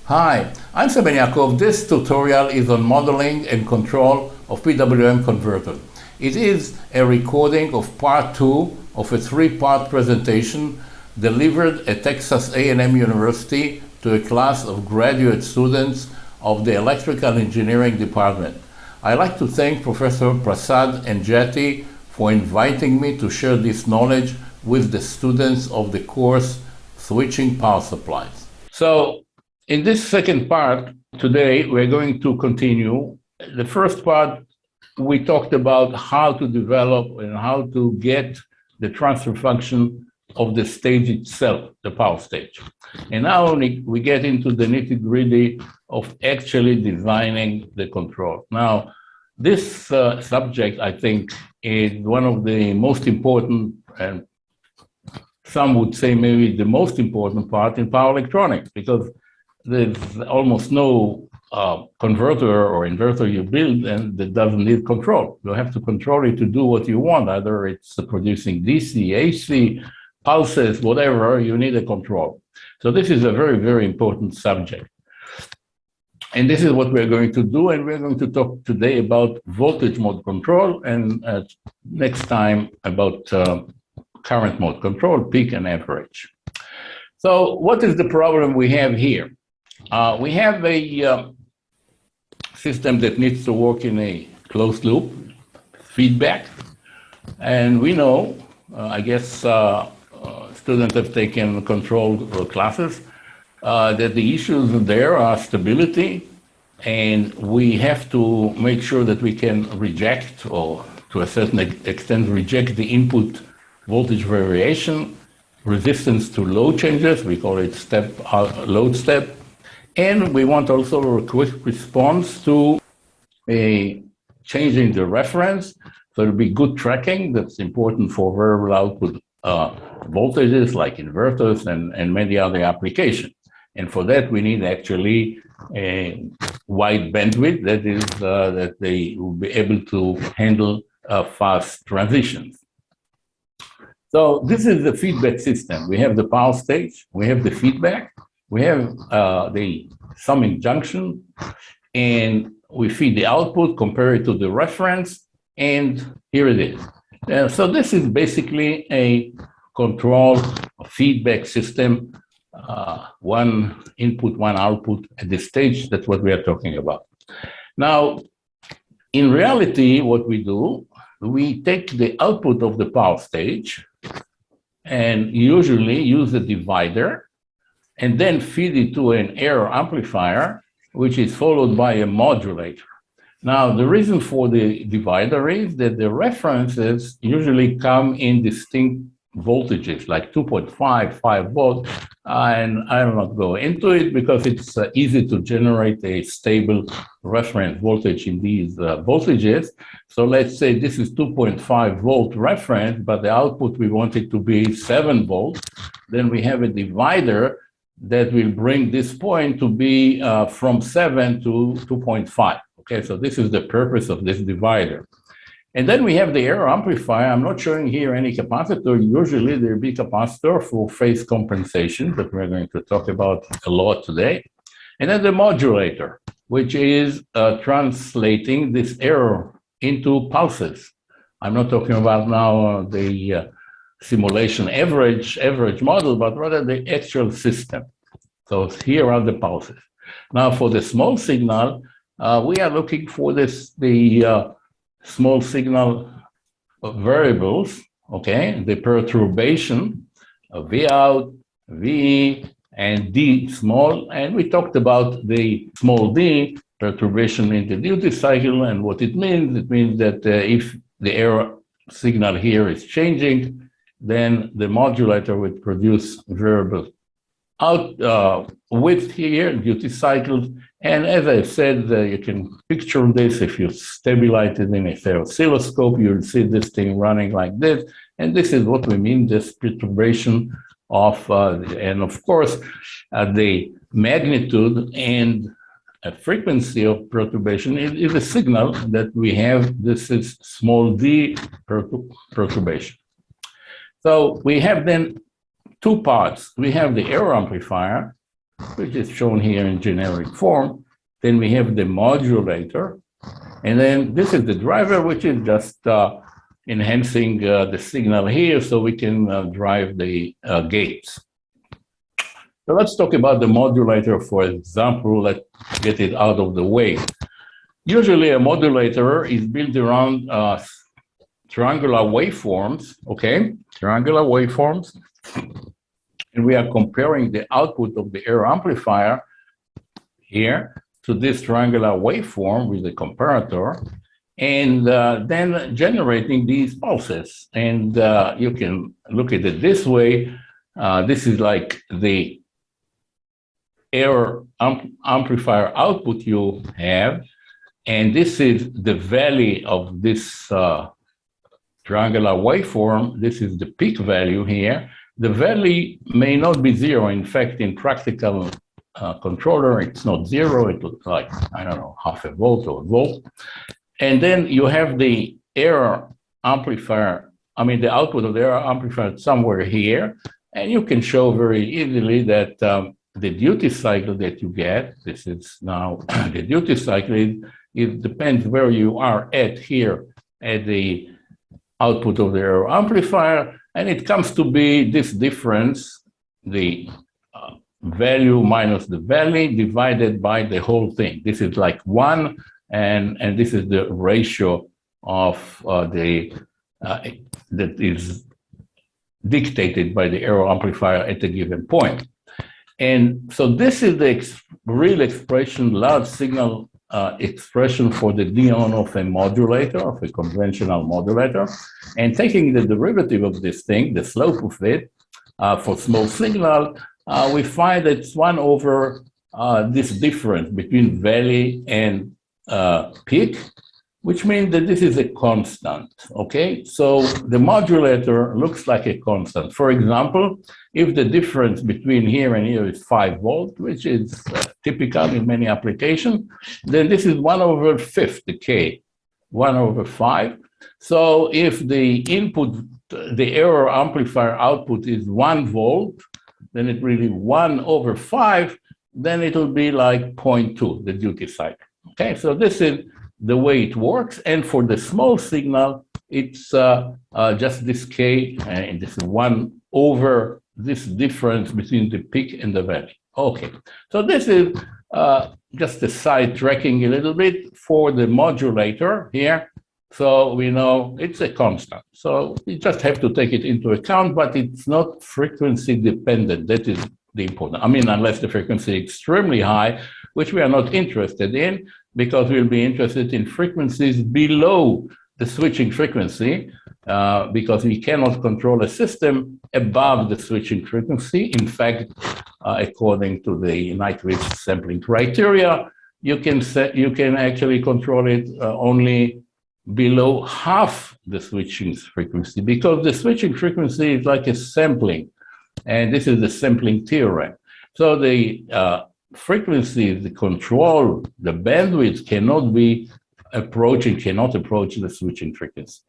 Hi, I'm Ben-Yaakov. This tutorial is on modeling and control of PWM converter. It is a recording of part 2 of a 3-part presentation delivered at Texas A&M University to a class of graduate students of the Electrical Engineering Department. I'd like to thank Professor Prasad and Jati for inviting me to share this knowledge with the students of the course Switching Power Supplies. So, in this second part, today, we're going to continue. The first part, we talked about how to develop and how to get the transfer function of the stage itself, the power stage. And now we get into the nitty-gritty of actually designing the control. Now, this subject, I think, is one of the most important, and some would say maybe the most important part in power electronics, because there's almost no converter or inverter you build and that doesn't need control. You have to control it to do what you want, either it's producing DC, AC, pulses, whatever, you need a control. So this is a very, very important subject. And this is what we're going to do, and we're going to talk today about voltage mode control, and next time about current mode control, peak and average. So what is the problem we have here? We have a system that needs to work in a closed loop, feedback, and we know, I guess students have taken control classes, that the issues there are stability, and we have to make sure that we can reject, or to a certain extent reject, the input voltage variation, resistance to load changes, we call it load step, and we want also a quick response to a change in the reference. So it'll be good tracking. That's important for variable output voltages like inverters and many other applications. And for that, we need actually a wide bandwidth, that is, that they will be able to handle fast transitions. So this is the feedback system. We have the power stage, we have the feedback, we have the summing junction, and we feed the output, compare it to the reference, and here it is. So this is basically a control feedback system, one input, one output at this stage. That's what we are talking about. Now, in reality, what we do, we take the output of the power stage and usually use a divider and then feed it to an error amplifier, which is followed by a modulator. Now, the reason for the divider is that the references usually come in distinct voltages, like 2.5, 5 volts, and I will not go into it because it's easy to generate a stable reference voltage in these voltages. So let's say this is 2.5 volt reference, but the output we want it to be 7 volts. Then we have a divider that will bring this point to be from 7 to 2.5. Okay, so this is the purpose of this divider. And then we have the error amplifier. I'm not showing here any capacitor. Usually there'll be capacitor for phase compensation that we're going to talk about a lot today. And then the modulator, which is translating this error into pulses. I'm not talking about now the simulation average model, but rather the actual system. So here are the pulses. Now for the small signal, we are looking for the small signal variables, okay, the perturbation of V out, V, and D small, and we talked about the small d, perturbation in the duty cycle, and what it means. It means that if the error signal here is changing, then the modulator would produce variable out width here, duty cycles. And as I said, you can picture this. If you stabilize it in a oscilloscope, you'll see this thing running like this. And this is what we mean, this perturbation of, and of course, the magnitude and frequency of perturbation is a signal that we have. This is small d perturbation. So we have then two parts. We have the error amplifier, which is shown here in generic form. Then we have the modulator. And then this is the driver, which is just enhancing the signal here so we can drive the gates. So let's talk about the modulator, for example. Let's get it out of the way. Usually a modulator is built around triangular waveforms, okay? Triangular waveforms. And we are comparing the output of the error amplifier here to this triangular waveform with the comparator, and then generating these pulses. And you can look at it this way. This is like the error amplifier output you have, and this is the value of this triangular waveform. This is the peak value here. The value may not be zero. In fact, in practical controller, it's not zero. It looks like, I don't know, half a volt or a volt. And then you have the error amplifier, the output of the error amplifier somewhere here. And you can show very easily that the duty cycle that you get, this is now the duty cycle, it depends where you are at here at the output of the error amplifier. And it comes to be this difference, the value minus the value divided by the whole thing. This is like 1, and this is the ratio of that is dictated by the error amplifier at a given point. And so this is the real expression, large signal expression for the d-on of a modulator, of a conventional modulator. And taking the derivative of this thing, the slope of it, for small signal, we find that it's 1 over this difference between valley and peak, which means that this is a constant, okay? So the modulator looks like a constant. For example, if the difference between here and here is 5 volts, which is typical in many applications, then this is 1 over 5th, the K, 1 over 5. So if the input, the error amplifier output is 1 volt, then it really 1 over 5, then it will be like 0.2, the duty cycle. Okay, so this is the way it works. And for the small signal, it's just this K, and this is 1 over this difference between the peak and the valley. Okay, so this is just a side tracking a little bit for the modulator here. So we know it's a constant. So you just have to take it into account, but it's not frequency dependent. That is the important. Unless the frequency is extremely high, which we are not interested in, because we'll be interested in frequencies below the switching frequency, because we cannot control a system above the switching frequency. In fact, according to the Nyquist sampling criteria, you can actually control it only below half the switching frequency, because the switching frequency is like a sampling, and this is the sampling theorem. So the frequency, the control, the bandwidth cannot approach the switching frequency.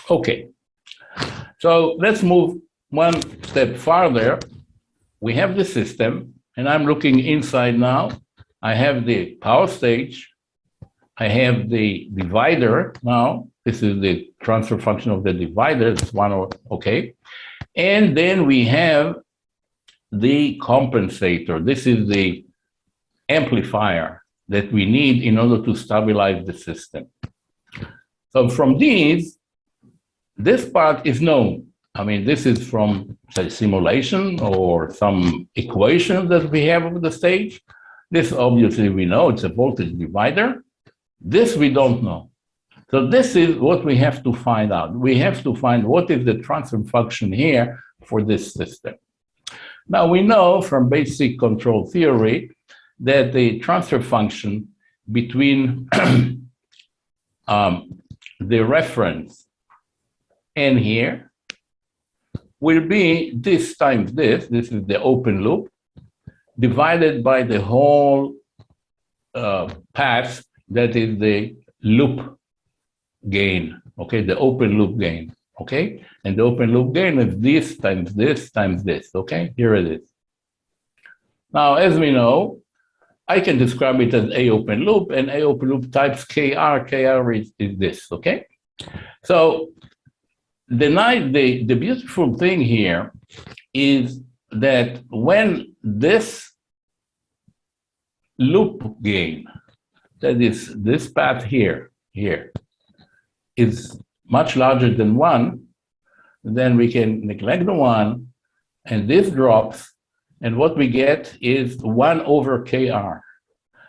Okay, so let's move one step farther. We have the system, and I'm looking inside now. I have the power stage. I have the divider now. This is the transfer function of the divider. It's 1, okay. And then we have the compensator. This is the amplifier that we need in order to stabilize the system. So from these, this part is known. This is from, say, simulation or some equations that we have of the stage. This obviously we know, it's a voltage divider. This we don't know. So this is what we have to find out. We have to find what is the transfer function here for this system. Now we know from basic control theory that the transfer function between the reference and here will be this times this is the open loop, divided by the whole path that is the loop gain, okay, the open loop gain, okay? And the open loop gain is this times this times this, okay? Here it is. Now, as we know, I can describe it as A open loop, and A open loop types KR. KR is this, okay? So the beautiful thing here is that when this loop gain, that is this path here, is much larger than 1, then we can neglect the 1, and this drops, and what we get is 1 over KR,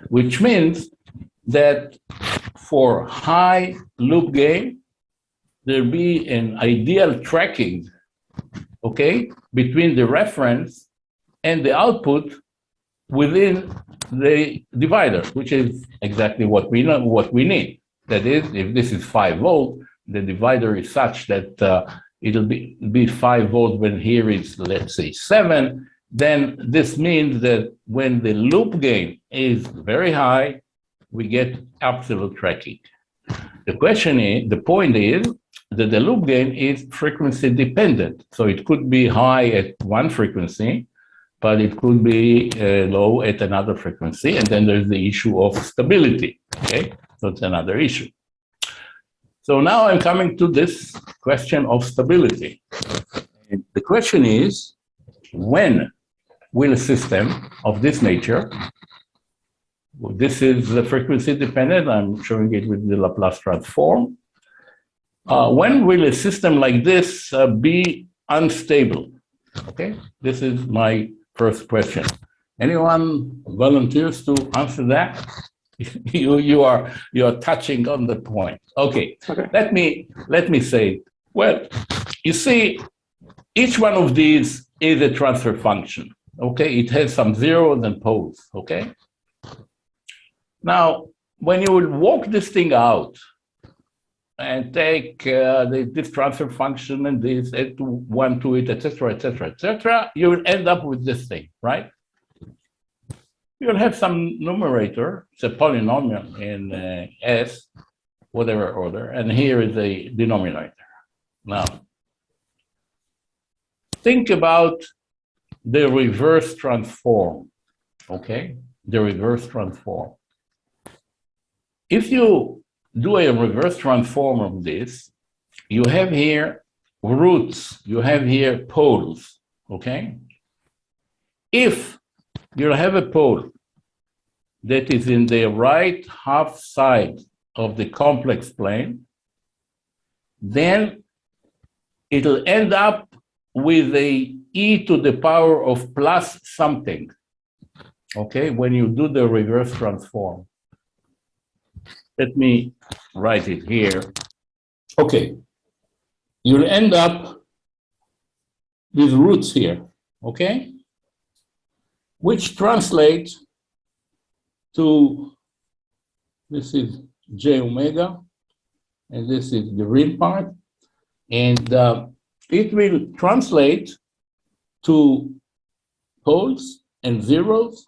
which means that for high loop gain, there'll be an ideal tracking, okay, between the reference and the output within the divider, which is exactly what we know, what we need. That is, if this is 5 volt, the divider is such that it'll be 5 volt when here it's, let's say, 7. Then this means that when the loop gain is very high, we get absolute tracking. The question is, the point is that the loop gain is frequency dependent. So it could be high at one frequency, but it could be low at another frequency. And then there's the issue of stability, okay? So it's another issue. So now I'm coming to this question of stability. And the question is, when will a system of this nature, well, this is the frequency dependent, I'm showing it with the Laplace transform, when will a system like this be unstable? Okay, this is my first question. Anyone volunteers to answer that? you are touching on the point. Okay. Let me say, well, you see, each one of these is a transfer function. Okay, it has some zeros and poles. Okay. Now, when you will walk this thing out and take this transfer function and this, add one to it, etc., you will end up with this thing, right? You'll have some numerator, it's a polynomial in S, whatever order, and here is a denominator. Now, think about the reverse transform, okay? The reverse transform. If you do a reverse transform of this, you have here roots, you have here poles, okay? If you have a pole that is in the right half side of the complex plane, then it'll end up with a e to the power of plus something, okay, when you do the reverse transform. Let me write it here. Okay, you'll end up with roots here, okay, which translate to, this is j omega, and this is the real part, and it will translate to poles and zeros,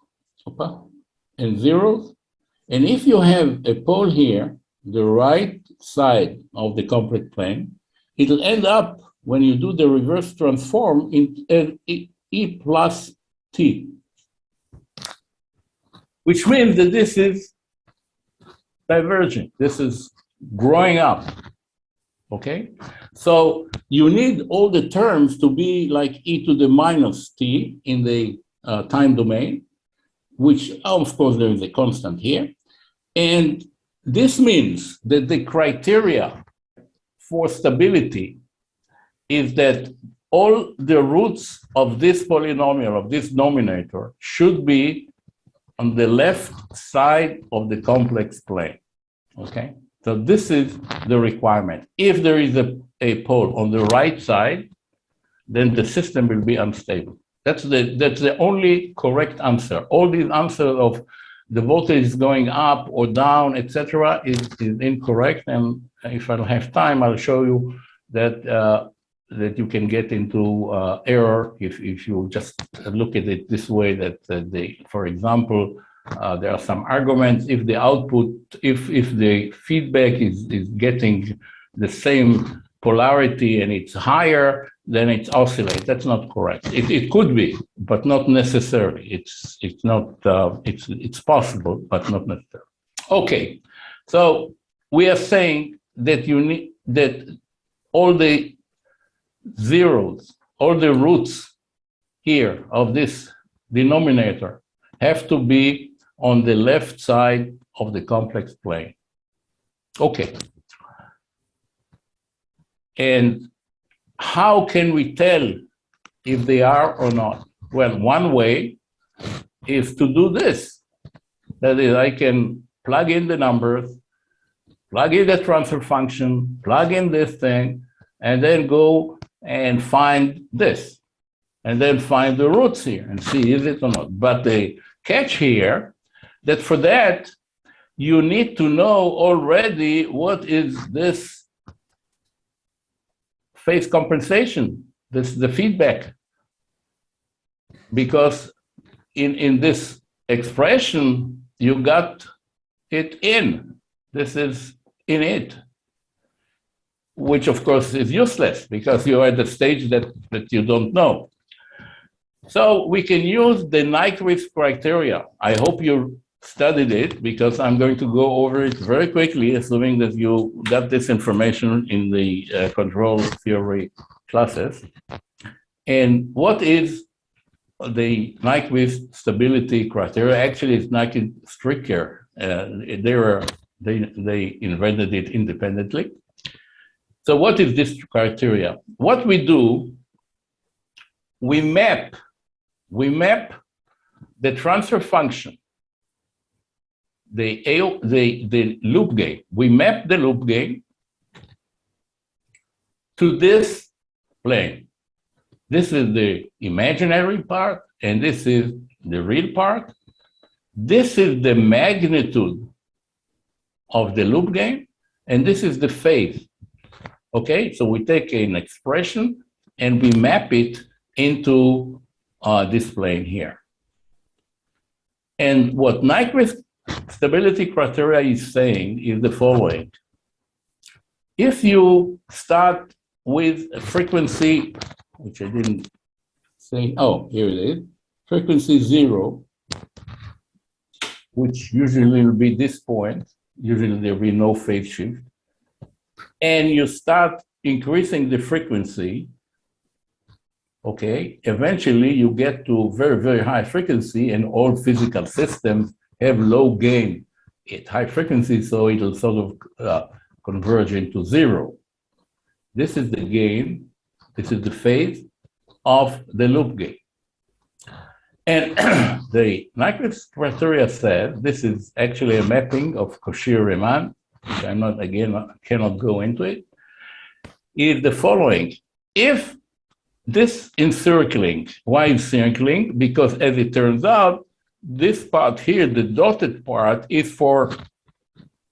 and if you have a pole here, the right side of the complex plane, it'll end up, when you do the reverse transform, in e plus t, which means that this is divergent, this is growing up, okay? So you need all the terms to be like e to the minus t in the time domain, which, of course, there is a constant here. And this means that the criteria for stability is that all the roots of this polynomial, of this denominator, should be on the left side of the complex plane, okay? So this is the requirement. If there is a pole on the right side, then the system will be unstable. That's the only correct answer. All these answers of the voltage is going up or down, etc., is incorrect. And if I don't have time, I'll show you that that you can get into error if you just look at it this way. That for example, there are some arguments. If the output, if the feedback is getting the same polarity and it's higher, then it oscillates. That's not correct. It could be, but not necessarily. It's not. It's possible, but not necessarily. Okay, so we are saying that you need that all the zeros, all the roots here of this denominator have to be on the left side of the complex plane. Okay. And how can we tell if they are or not? Well, one way is to do this. That is, I can plug in the numbers, plug in the transfer function, plug in this thing, and then go and find this, and then find the roots here and see is it or not. But the catch here, that for that, you need to know already what is this phase compensation, this the feedback. Because in this expression, you got it in. This is in it, which of course is useless because you're at the stage that you don't know. So we can use the Nyquist criteria. I hope you studied it because I'm going to go over it very quickly, assuming that you got this information in the control theory classes. And what is the Nyquist stability criteria? Actually, it's Nyquist stricter. They invented it independently. So what is this criteria? What we do, we map the transfer function, the loop gain. We map the loop gain to this plane. This is the imaginary part, and this is the real part. This is the magnitude of the loop gain, and this is the phase. Okay, so we take an expression and we map it into this plane here. And what Nyquist stability criteria is saying is the following. If you start with a frequency, which I didn't say, oh, here it is, frequency 0, which usually will be this point, usually there will be no phase shift, and you start increasing the frequency, okay, eventually you get to very, very high frequency, and all physical systems have low gain at high frequency, so it'll sort of converge into 0. This is the gain, this is the phase of the loop gain. And the Nyquist criteria says, this is actually a mapping of Cauchy-Riemann, which I'm not, again, cannot go into it, is the following. If this encircling, why encircling? Because as it turns out, this part here, the dotted part, is for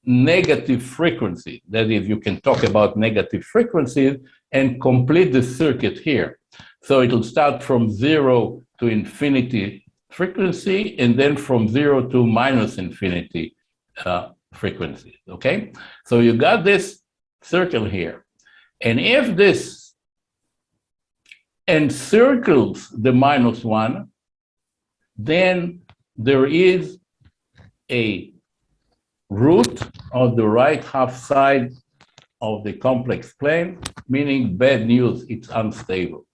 negative frequency. That is, you can talk about negative frequencies and complete the circuit here. So it'll start from 0 to infinity frequency, and then from 0 to minus infinity frequency, okay? So you got this circle here. And if this encircles the -1, then there is a root on the right half side of the complex plane, meaning bad news, it's unstable.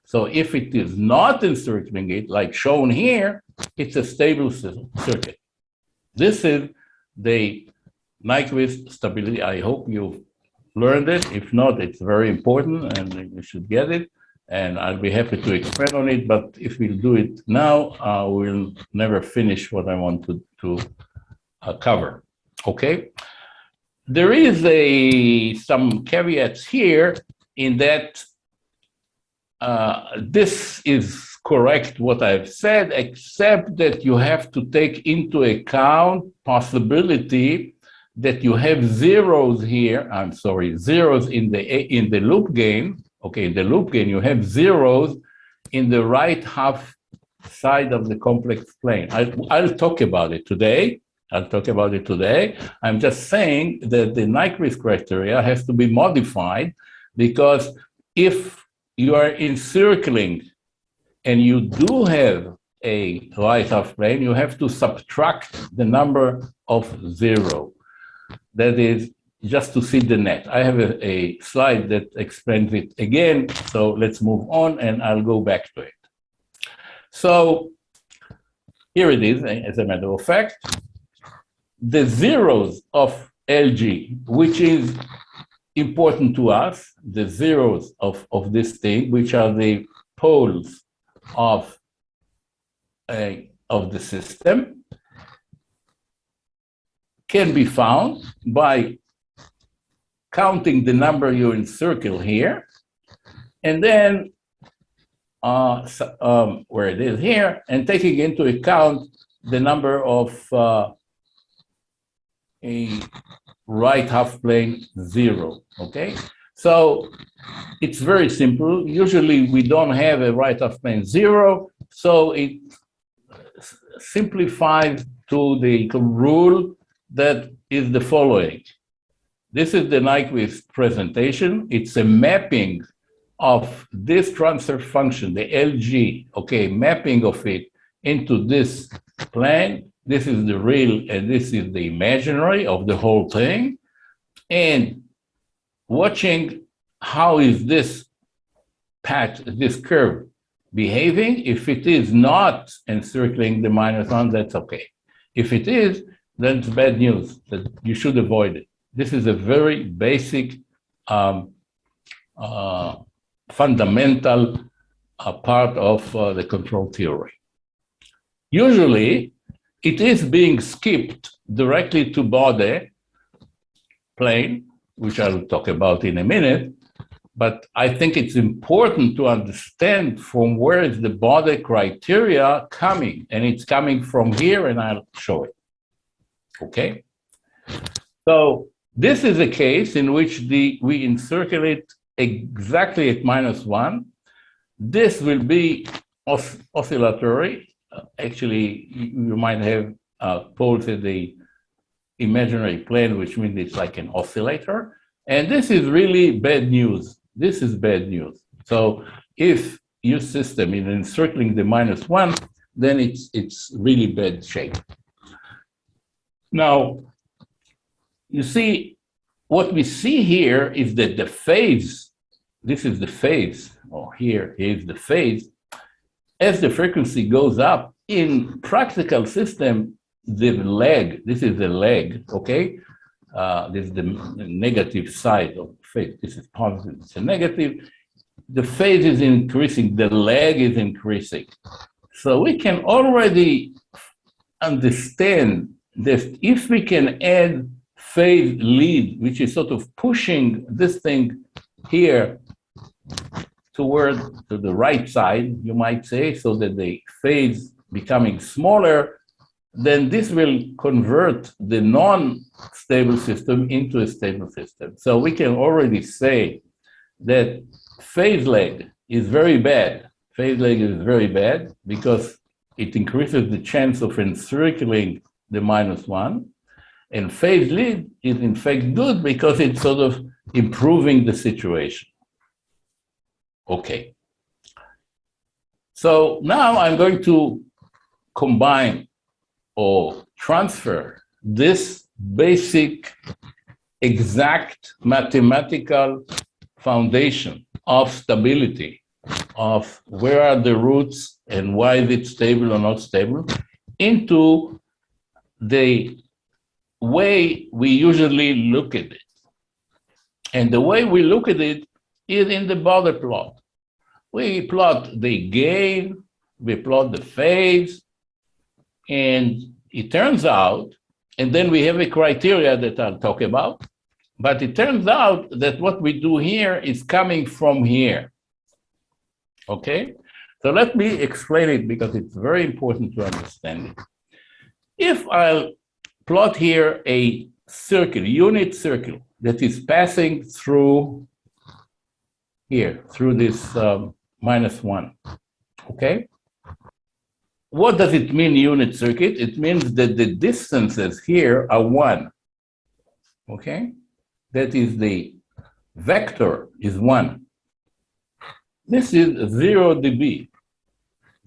So if it is not encircling it, like shown here, it's a stable circuit. This is the Nyquist stability. I hope you've learned it. If not, it's very important and you should get it. And I'll be happy to expand on it. But if we'll do it now, we'll never finish what I want to cover. Okay? There is some caveats here in that this is correct what I've said, except that you have to take into account possibility that you have zeros here. I'm sorry, zeros in the loop gain. Okay, in the loop gain you have zeros in the right half side of the complex plane. I'll talk about it today. I'm just saying that the Nyquist criteria has to be modified because if you are encircling and you do have a right half plane, you have to subtract the number of 0. That is just to see the net. I have a slide that explains it again, so let's move on and I'll go back to it. So here it is, as a matter of fact. The zeros of LG, which is important to us, the zeros of this thing, which are the poles of the system, can be found by counting the number you encircle here, and then where it is here, and taking into account the number of a right half plane 0, okay? So it's very simple. Usually we don't have a right half plane 0, so it simplifies to the rule that is the following. This is the Nyquist presentation. It's a mapping of this transfer function, the LG, okay, mapping of it into this plane. This is the real and this is the imaginary of the whole thing. And watching how is this patch, this curve behaving. If it is not encircling the -1, that's okay. If it is, then it's bad news, that you should avoid it. This is a very basic, fundamental part of the control theory. Usually, it is being skipped directly to body plane, which I'll talk about in a minute, but I think it's important to understand from where is the body criteria coming, and it's coming from here, and I'll show it. Okay? So this is a case in which we encircle it exactly at -1. This will be oscillatory. Actually, you might have poles in the imaginary plane, which means it's like an oscillator. And this is really bad news. This is bad news. So if your system is encircling the -1, then it's really bad shape. Now, you see, what we see here is that the phase, this is the phase, or here is the phase. As the frequency goes up, in practical system, the lag, this is the lag, okay? This is the negative side of phase. This is positive, it's a negative. The phase is increasing, the lag is increasing. So we can already understand that if we can add phase lead, which is sort of pushing this thing here toward to the right side, you might say, so that the phase becoming smaller, then this will convert the non-stable system into a stable system. So we can already say that phase lag is very bad. Phase lag is very bad because it increases the chance of encircling the -1. And phase lead is in fact good because it's sort of improving the situation. Okay. So now I'm going to combine or transfer this basic, exact mathematical foundation of stability, of where are the roots and why is it stable or not stable, into the way we usually look at it. And the way we look at it is in the border plot. We plot the gain, we plot the phase, and it turns out, and then we have a criteria that I'll talk about, but it turns out that what we do here is coming from here. Okay? So let me explain it because it's very important to understand it. If I'll plot here a circle, unit circle, that is passing through here, through this -1, okay? What does it mean, unit circuit? It means that the distances here are 1, okay? That is the vector is 1. this is 0 dB.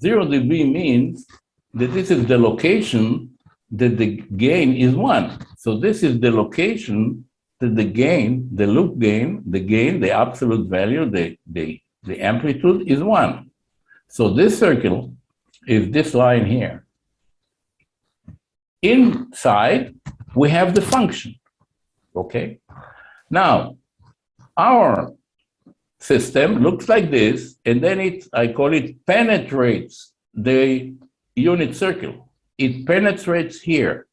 0 dB means that this is the location that the gain is 1. So this is the location that the gain, the loop gain, the absolute value, the amplitude is 1. So this circle is this line here. Inside, we have the function, okay? Now, our system looks like this, and then I call it penetrates the unit circle. It penetrates here.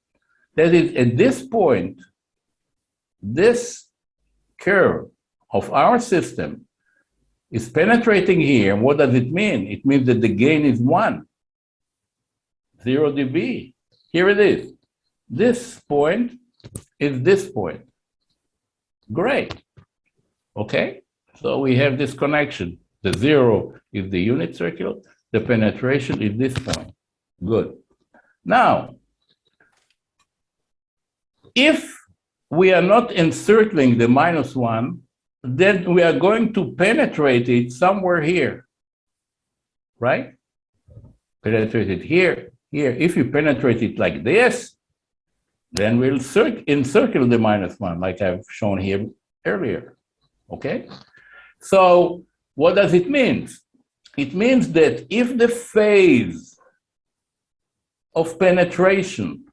That is, at this point, this curve of our system is penetrating here. What does it mean? It means that the gain is 1, 0 dB. Here it is. This point is this point. Great. Okay? So we have this connection. The 0 is the unit circle. The penetration is this point. Good. Now, if we are not encircling the -1, then we are going to penetrate it somewhere here, right? Penetrate it here, here. If you penetrate it like this, then we'll encircle the -1, like I've shown here earlier, okay? So what does it mean? It means that if the phase of penetration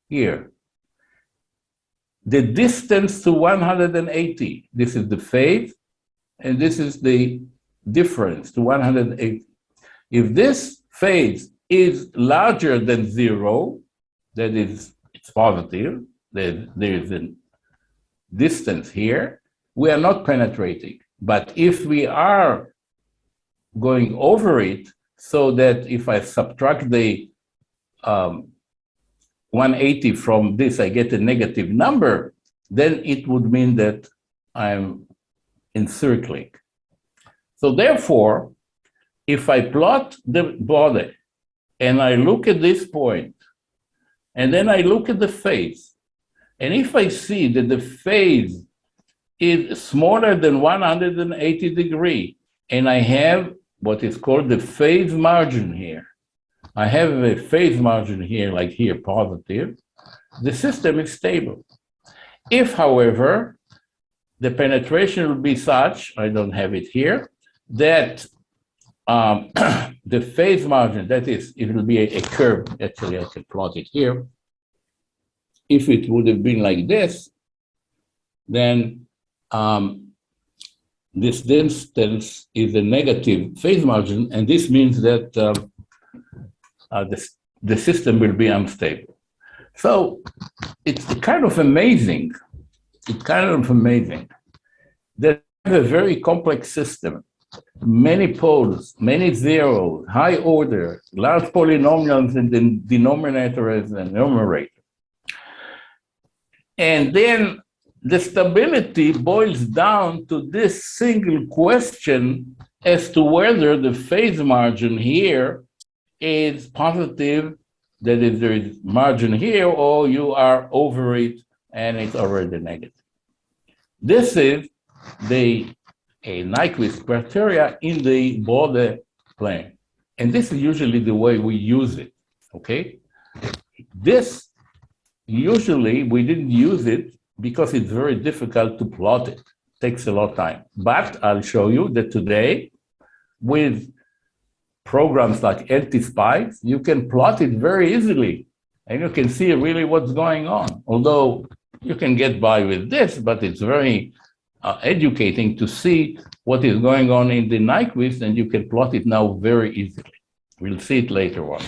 here, the distance to 180, this is the phase, and this is the difference to 180. If this phase is larger than 0, that is, it's positive, there is a distance here, we are not penetrating. But if we are going over it, so that if I subtract the 180 from this, I get a negative number, then it would mean that I'm encircling. So therefore, if I plot the body and I look at this point, and then I look at the phase, and if I see that the phase is smaller than 180 degrees, and I have what is called the phase margin here, I have a phase margin here, like here, positive, the system is stable. If, however, the penetration will be such, I don't have it here, that the phase margin, that is, it will be a curve, actually I can plot it here. If it would have been like this, then this distance is a negative phase margin, and this means that the system will be unstable. So it's kind of amazing. It's kind of amazing that we have a very complex system, many poles, many zeros, high order, large polynomials in the denominator as the numerator. And then the stability boils down to this single question as to whether the phase margin here is positive, that is, there is margin here, or you are over it and it's already negative. This is a Nyquist criteria in the border plane. And this is usually the way we use it, okay? This, usually we didn't use it because it's very difficult to plot it. It takes a lot of time. But I'll show you that today, with programs like LT-SPICE, you can plot it very easily, and you can see really what's going on. Although you can get by with this, but it's very educating to see what is going on in the Nyquist, and you can plot it now very easily. We'll see it later on.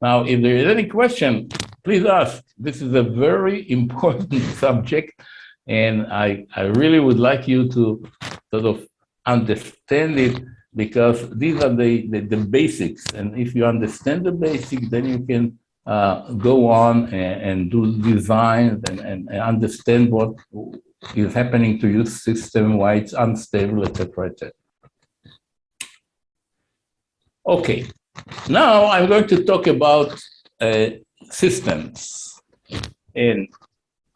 Now, if there is any question, please ask. This is a very important subject, and I really would like you to sort of understand it, because these are the basics. And if you understand the basics, then you can go on and do design and understand what is happening to your system, why it's unstable, etc., etc. Okay, now I'm going to talk about systems. And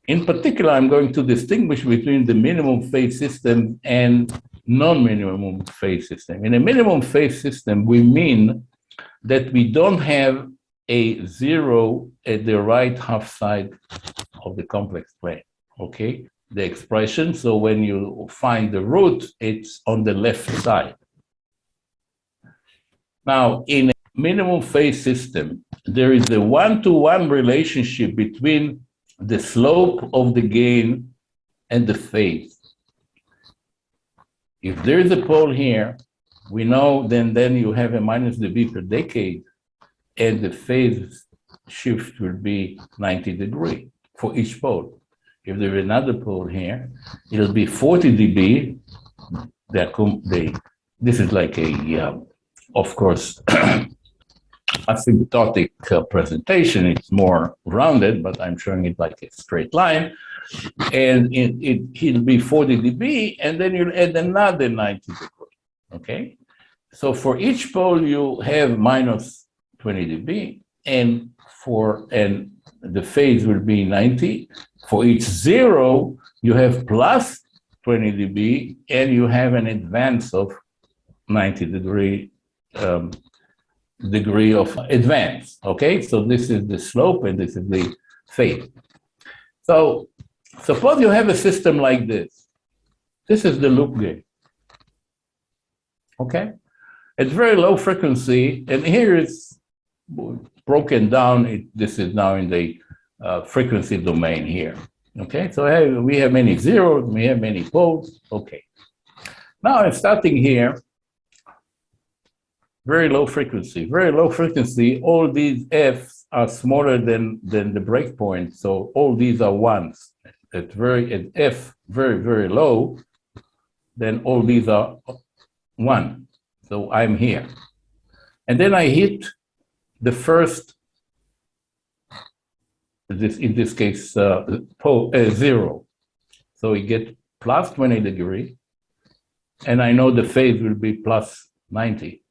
in particular, I'm going to distinguish between the minimum phase system and non-minimum phase system. In a minimum phase system, we mean that we don't have a zero at the right half side of the complex plane, okay? The expression, so when you find the root, it's on the left side. Now, in a minimum phase system, there is a one-to-one relationship between the slope of the gain and the phase. If there is a pole here, we know then you have a minus dB per decade, and the phase shift will be 90 degrees for each pole. If there is another pole here, it'll be 40 dB. This is like a, of course, asymptotic presentation. It's more rounded, but I'm showing it like a straight line. And it'll be 40 dB, and then you'll add another 90 degrees, okay? So for each pole, you have minus 20 dB, and the phase will be 90. For each zero, you have plus 20 dB, and you have an advance of 90 degree of advance, okay? So this is the slope, and this is the phase. So suppose you have a system like this. This is the loop gain, okay? At very low frequency, and here it's broken down. This is now in the frequency domain here, okay? So we have many zeros, we have many poles, okay. Now I'm starting here, very low frequency. Very low frequency, all these F's are smaller than the breakpoint, so all these are ones. At F very, very low, then all these are 1. So I'm here. And then I hit the first, in this case, 0. So we get plus 20 degrees, and I know the phase will be plus 90.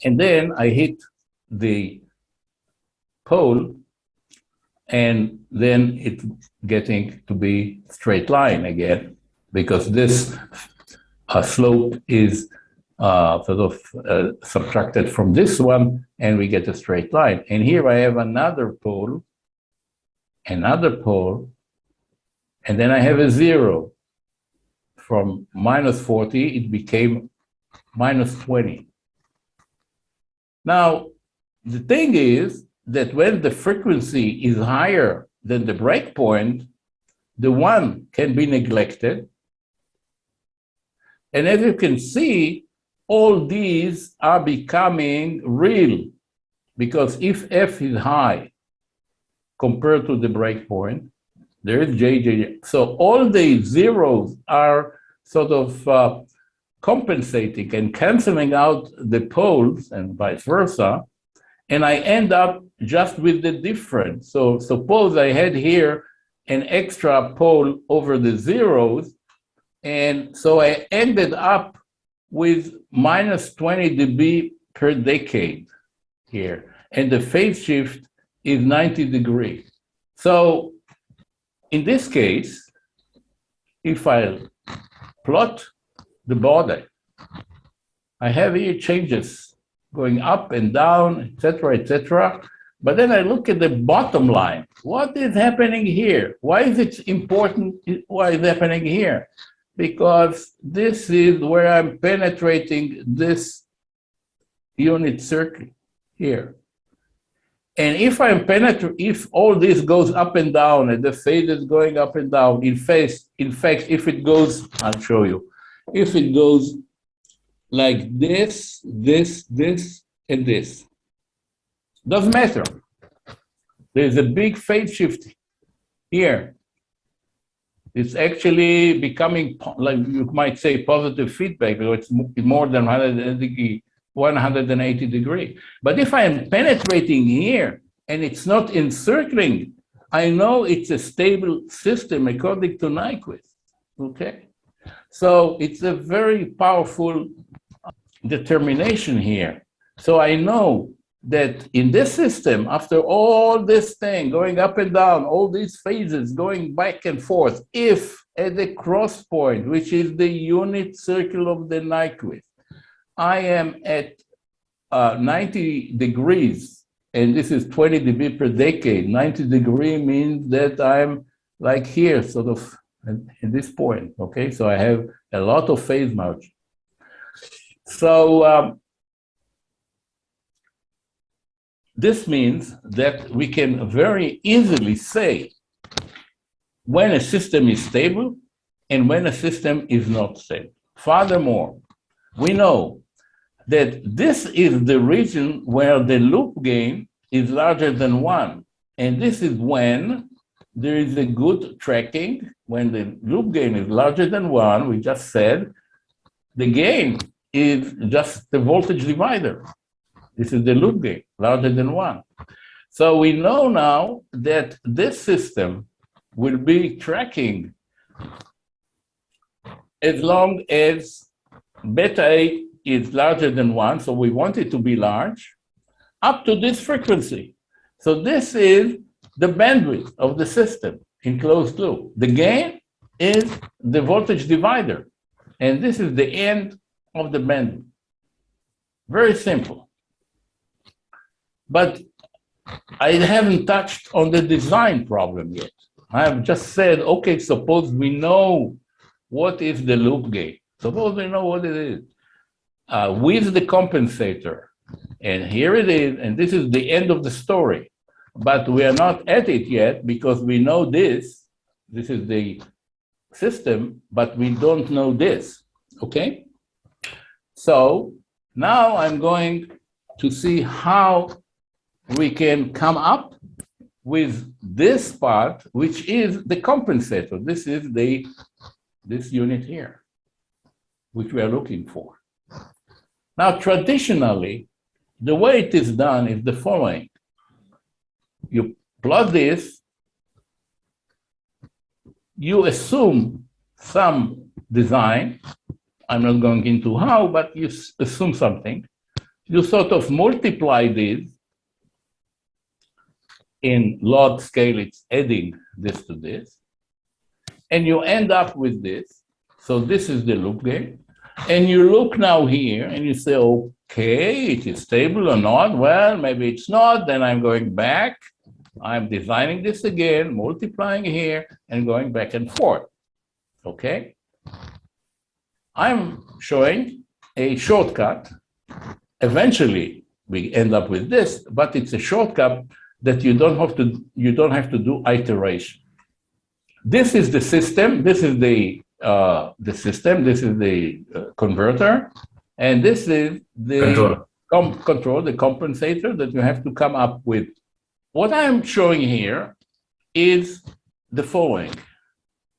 And then I hit the pole, and then it's getting to be straight line again, because this slope is sort of subtracted from this one, and we get a straight line. And here I have another pole, and then I have a 0. From minus 40, it became minus 20. Now, the thing is that when the frequency is higher than the breakpoint, the 1 can be neglected. And as you can see, all these are becoming real, because if F is high compared to the breakpoint, there is JJ. So all the zeros are sort of compensating and canceling out the poles and vice versa, and I end up just with the difference. So suppose I had here an extra pole over the zeros, and so I ended up with minus 20 dB per decade here, and the phase shift is 90 degrees. So in this case, if I plot the border, I have here changes going up and down, etc., etc. But then I look at the bottom line. What is happening here? Why is it important? Why is it happening here? Because this is where I'm penetrating this unit circle here. And if if all this goes up and down, and the phase is going up and down, in fact, if it goes, I'll show you. If it goes like this, this, and this, doesn't matter. There's a big phase shift here. It's actually becoming, like you might say, positive feedback, because it's more than 180 degrees. But if I am penetrating here and it's not encircling, I know it's a stable system according to Nyquist, okay? So it's a very powerful determination here. So I know that in this system, after all this thing going up and down, all these phases going back and forth, if at the cross point, which is the unit circle of the Nyquist, I am at 90 degrees, and this is 20 dB per decade. 90 degree means that I'm like here, sort of at this point, okay? So I have a lot of phase margin. So this means that we can very easily say when a system is stable and when a system is not stable. Furthermore, we know that this is the region where the loop gain is larger than 1. And this is when there is a good tracking. When the loop gain is larger than 1, we just said, the gain is just the voltage divider. This is the loop gain, larger than 1. So we know now that this system will be tracking as long as beta A is larger than 1, so we want it to be large, up to this frequency. So this is the bandwidth of the system in closed loop. The gain is the voltage divider, and this is the end of the bandwidth. Very simple. But I haven't touched on the design problem yet. I have just said, okay, suppose we know what is the loop gain. Suppose we know what it is. With the compensator, and here it is, and this is the end of the story. But we are not at it yet because we know this is the system, but we don't know this, okay? So now I'm going to see how we can come up with this part, which is the compensator. This is this unit here, which we are looking for. Now, traditionally, the way it is done is the following. You plot this, you assume some design. I'm not going into how, but you assume something. You sort of multiply this. In log scale, it's adding this to this. And you end up with this. So this is the loop gain. And you look now here and you say, okay, it is stable or not. Well, maybe it's not. Then I'm going back. I'm designing this again, multiplying here and going back and forth. Okay? I'm showing a shortcut. Eventually, we end up with this, but it's a shortcut that you don't have to do iteration. This is the system. This is the system. This is the converter, and this is the control, the compensator that you have to come up with. What I'm showing here is the following.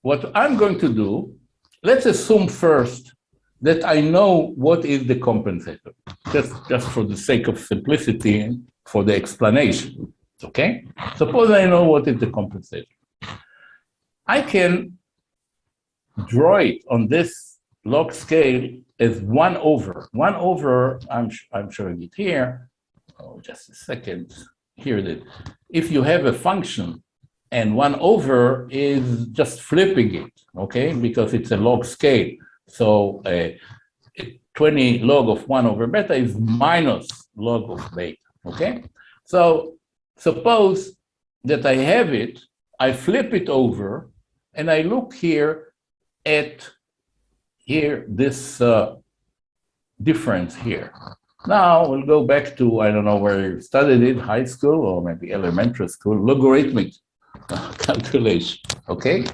What I'm going to do, let's assume first that I know what is the compensator, just for the sake of simplicity and for the explanation. Okay? Suppose I know what is the compensator. I can draw it on this log scale as 1 over. 1 over, I'm showing it here. Oh, just a second. Here it is. If you have a function and 1 over is just flipping it, okay? Because it's a log scale. So 20 log of 1 over beta is minus log of beta, okay? So suppose that I have it, I flip it over, and I look here at this difference here. Now we'll go back to, I don't know where you studied it, high school or maybe elementary school, logarithmic calculation, okay?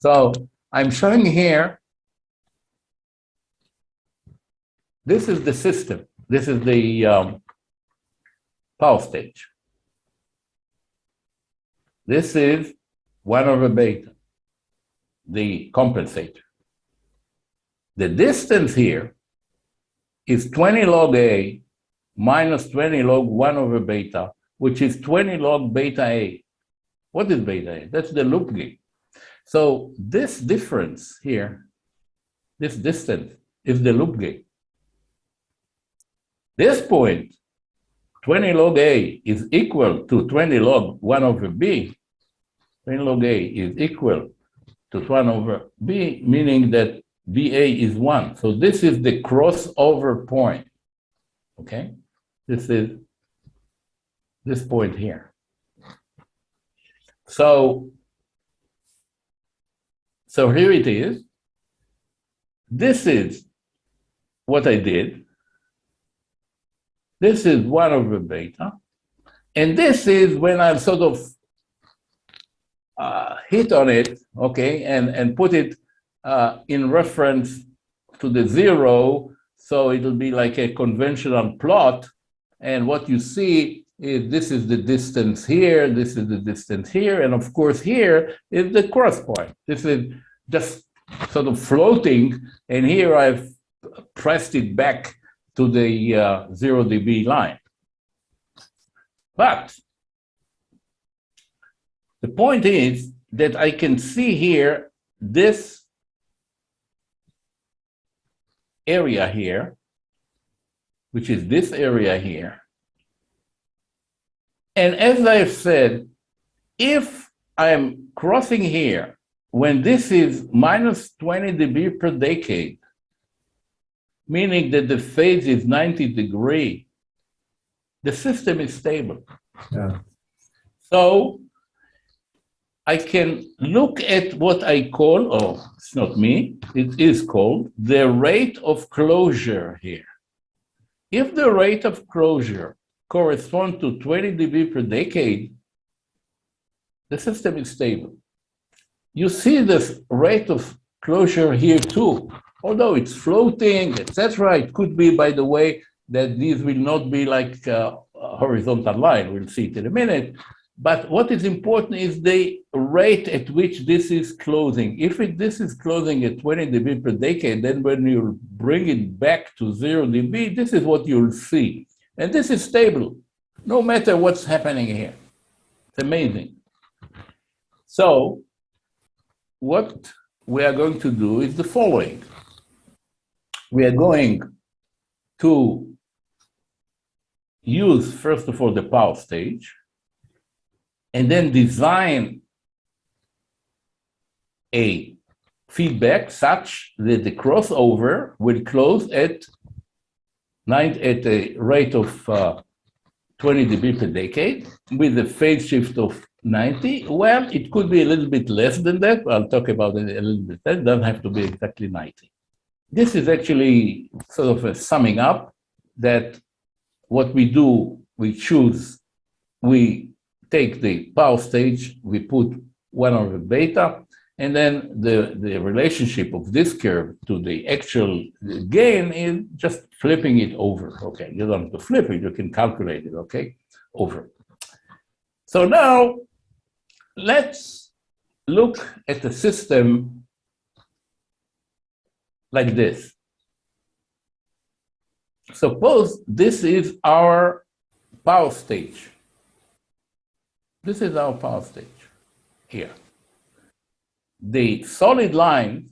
So I'm showing here, this is the system. This is the power stage. This is 1 over beta, the compensator. The distance here is 20 log A minus 20 log 1 over beta, which is 20 log beta A. What is beta A? That's the loop gain. So this difference here, this distance, is the loop gain. This point 20 log A is equal to 20 log 1 over B, 20 log A is equal to 1 over B, meaning that BA is 1. So this is the crossover point, okay? This is this point here. So here it is. This is what I did. This is 1 over beta. And this is when I sort of hit on it, okay, and put it in reference to the 0. So it'll be like a conventional plot. And what you see is this is the distance here, this is the distance here, and of course here is the cross point. This is just sort of floating, and here I've pressed it back to the 0 dB line. But the point is that I can see here this area here, which is this area here. And as I've said, if I'm crossing here, when this is minus 20 dB per decade, meaning that the phase is 90 degrees, the system is stable. Yeah. So I can look at what I call, oh, it's not me, it is called the rate of closure here. If the rate of closure corresponds to 20 dB per decade, the system is stable. You see this rate of closure here too. Although it's floating, etc., it could be, by the way, that these will not be like a horizontal line. We'll see it in a minute. But what is important is the rate at which this is closing. If this is closing at 20 dB per decade, then when you bring it back to 0 dB, this is what you'll see. And this is stable, no matter what's happening here. It's amazing. So what we are going to do is the following. We are going to use, first of all, the power stage, and then design a feedback such that the crossover will close at a rate of 20 dB per decade with a phase shift of 90. Well, it could be a little bit less than that. I'll talk about it a little bit. That doesn't have to be exactly 90. This is actually sort of a summing up that what we do, we choose, we take the power stage, we put 1 over beta, and then the relationship of this curve to the actual gain is just flipping it over, okay? You don't have to flip it, you can calculate it, okay? Over. So now, let's look at the system like this. Suppose this is our power stage. This is our power stage here. The solid lines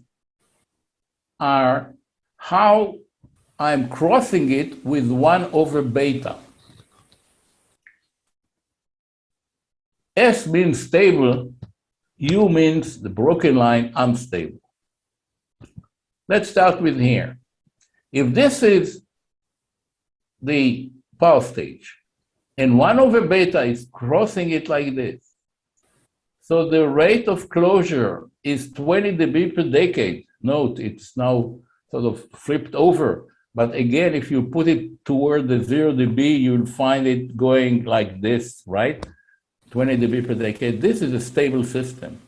are how I'm crossing it with 1 over beta. S means stable, U means the broken line unstable. Let's start with here. If this is the power stage, and 1 over beta is crossing it like this, so the rate of closure is 20 dB per decade. Note, it's now sort of flipped over. But again, if you put it toward the 0 dB, you'll find it going like this, right? 20 dB per decade. This is a stable system.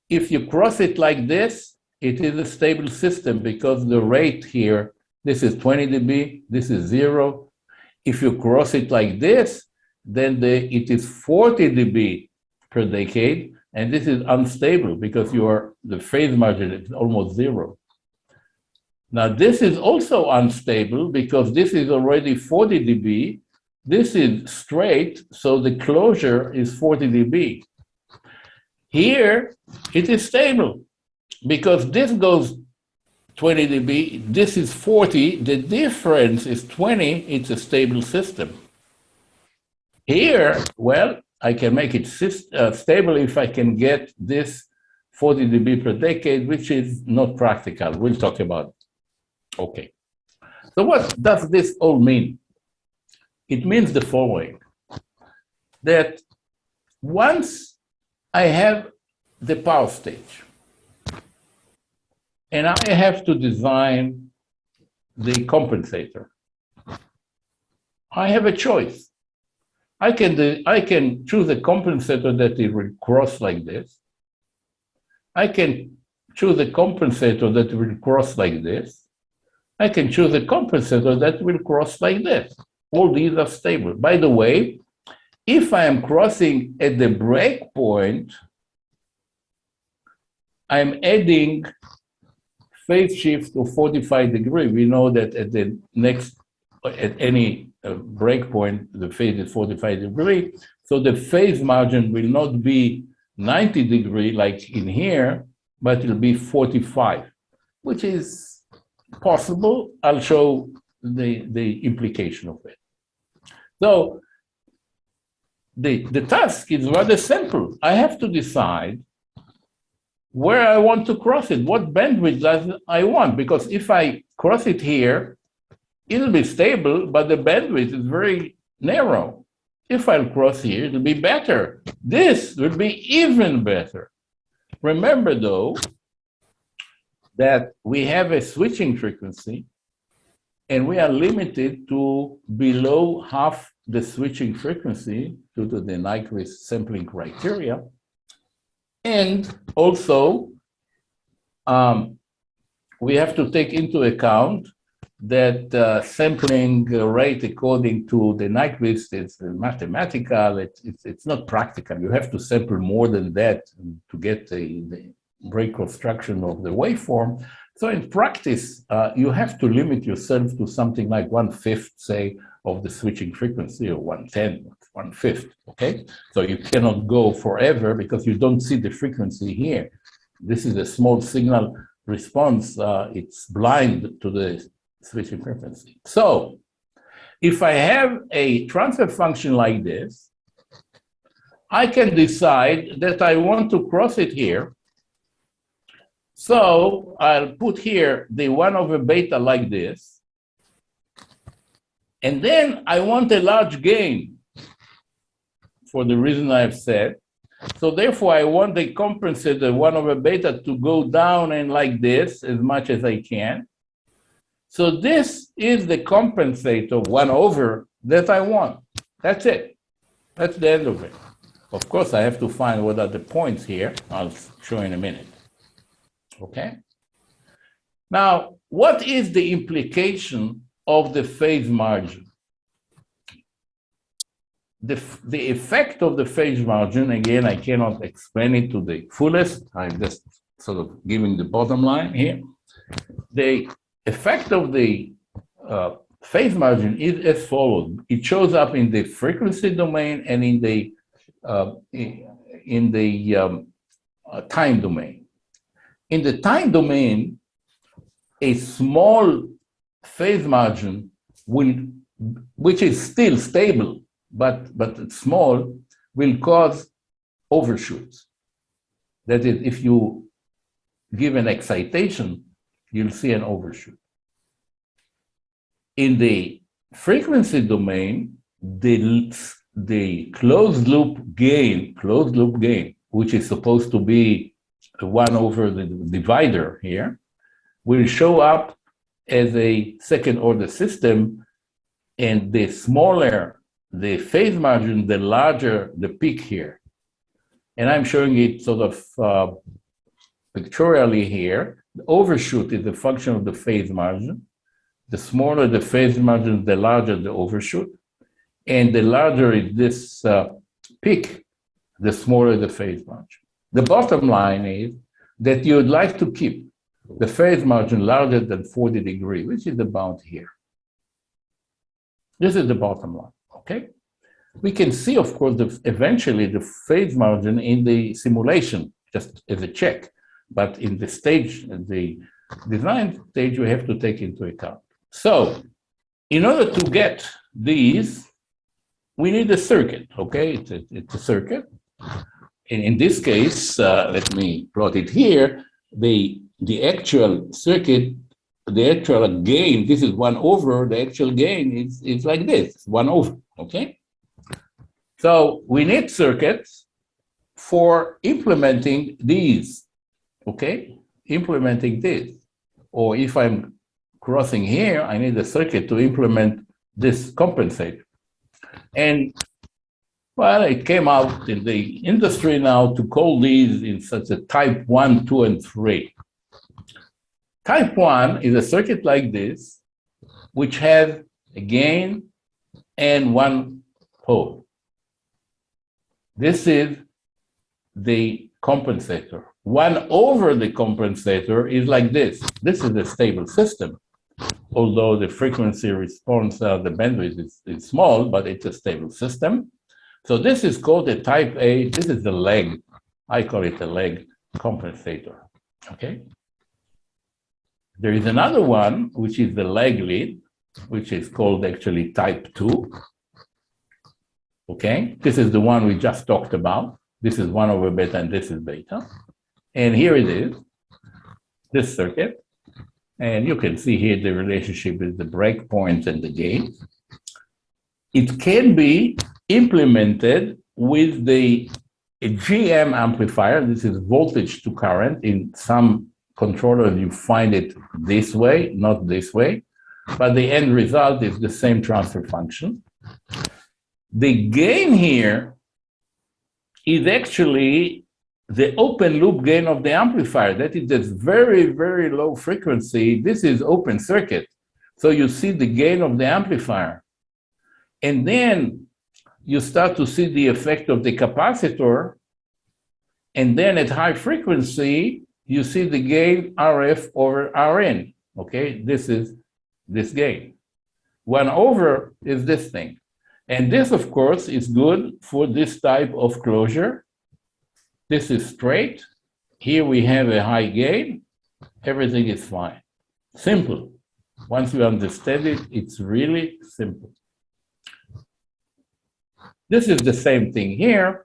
If you cross it like this, it is a stable system because the rate here, this is 20 dB, this is 0. If you cross it like this, then it is 40 dB per decade, and this is unstable because the phase margin is almost 0. Now this is also unstable because this is already 40 dB. This is straight, so the closure is 40 dB. Here, it is stable because this goes 20 dB, this is 40, the difference is 20, it's a stable system. Here, well, I can make it stable if I can get this 40 dB per decade, which is not practical. We'll talk about it. Okay. So what does this all mean? It means the following, that once I have the power stage, and I have to design the compensator, I have a choice. I can choose a compensator that it will cross like this. I can choose a compensator that will cross like this. I can choose a compensator that will cross like this. All these are stable. By the way, if I am crossing at the break point, I'm adding phase shift of 45 degrees. We know that at any break point, the phase is 45 degrees. So the phase margin will not be 90 degrees like in here, but it'll be 45, which is possible. I'll show the implication of it. So the task is rather simple. I have to decide where I want to cross it, what bandwidth does I want, because if I cross it here, it'll be stable, but the bandwidth is very narrow. If I'll cross here, it'll be better. This will be even better. Remember, though, that we have a switching frequency, and we are limited to below half the switching frequency due to the Nyquist sampling criteria. And also, we have to take into account that sampling rate according to the Nyquist is mathematical, it's not practical. You have to sample more than that to get the break construction of the waveform. So in practice, you have to limit yourself to something like 1/5, say, of the switching frequency, or 1/10, 1/5, okay? So you cannot go forever because you don't see the frequency here. This is a small signal response. It's blind to the switching frequency. So if I have a transfer function like this, I can decide that I want to cross it here. So I'll put here the 1/beta like this. And then I want a large gain for the reason I've said. So therefore, I want the compensator 1/beta to go down and like this as much as I can. So this is the compensator 1/, that I want. That's it. That's the end of it. Of course, I have to find what are the points here. I'll show in a minute. Okay? Now, what is the implication of the phase margin? The effect of the phase margin, again, I cannot explain it to the fullest. I'm just sort of giving the bottom line here. The effect of the phase margin is as follows. It shows up in the frequency domain and in the time domain. In the time domain, a small phase margin which is still stable, but small, will cause overshoots. That is, if you give an excitation, you'll see an overshoot. In the frequency domain, the closed loop gain, which is supposed to be 1 the divider here, will show up as a second order system, and the smaller the phase margin, the larger the peak here. And I'm showing it sort of pictorially here. The overshoot is a function of the phase margin. The smaller the phase margin, the larger the overshoot. And the larger is this peak, the smaller the phase margin. The bottom line is that you would like to keep the phase margin larger than 40 degrees, which is about here. This is the bottom line, okay? We can see, of course, eventually the phase margin in the simulation, just as a check. But in the stage, the design stage we have to take into account. So in order to get these, we need a circuit, okay? It's a circuit. And in this case, let me plot it here. The actual circuit, the actual gain, this is 1 over, the actual gain is like this, 1 over, okay? So we need circuits for implementing these, okay? Implementing this. Or if I'm crossing here, I need a circuit to implement this compensator. And well, it came out in the industry now to call these in such a type 1, 2, and 3. Type 1 is a circuit like this, which has a gain and 1 pole. This is the compensator. 1 over the compensator is like this. This is a stable system, although the frequency response, the bandwidth is small, but it's a stable system. So this is called a type A. This is the leg. I call it a leg compensator, okay? There is another one, which is the leg lead, which is called actually type 2, okay? This is the one we just talked about. This is 1 over beta, and this is beta. And here it is, this circuit. And you can see here the relationship with the breakpoints and the gain. It can be implemented with a GM amplifier. This is voltage to current. In some controllers, you find it this way, not this way. But the end result is the same transfer function. The gain here is actually the open loop gain of the amplifier. That is this very, very low frequency. This is open circuit. So you see the gain of the amplifier. And then you start to see the effect of the capacitor. And then at high frequency, you see the gain RF over RN. Okay, this is this gain. 1 over is this thing. And this, of course, is good for this type of closure. This is straight. Here we have a high gain. Everything is fine. Simple. Once you understand it, it's really simple. This is the same thing here.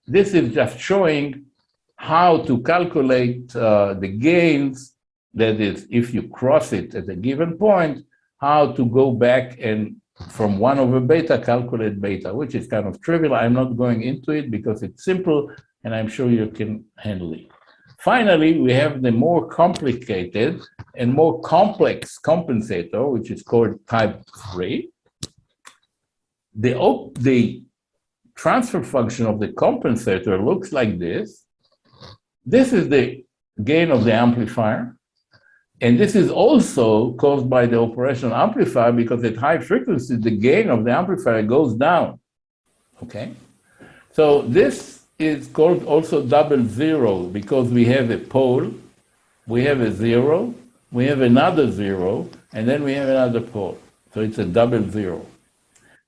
This is just showing how to calculate the gains. That is, if you cross it at a given point, how to go back and from 1 over beta, calculate beta, which is kind of trivial. I'm not going into it because it's simple, and I'm sure you can handle it. Finally, we have the more complicated and more complex compensator, which is called type 3. The transfer function of the compensator looks like this. This is the gain of the amplifier. And this is also caused by the operational amplifier because at high frequency, the gain of the amplifier goes down, okay? So this is called also double zero because we have a pole, we have a 0, we have another 0, and then we have another pole. So it's a double 0.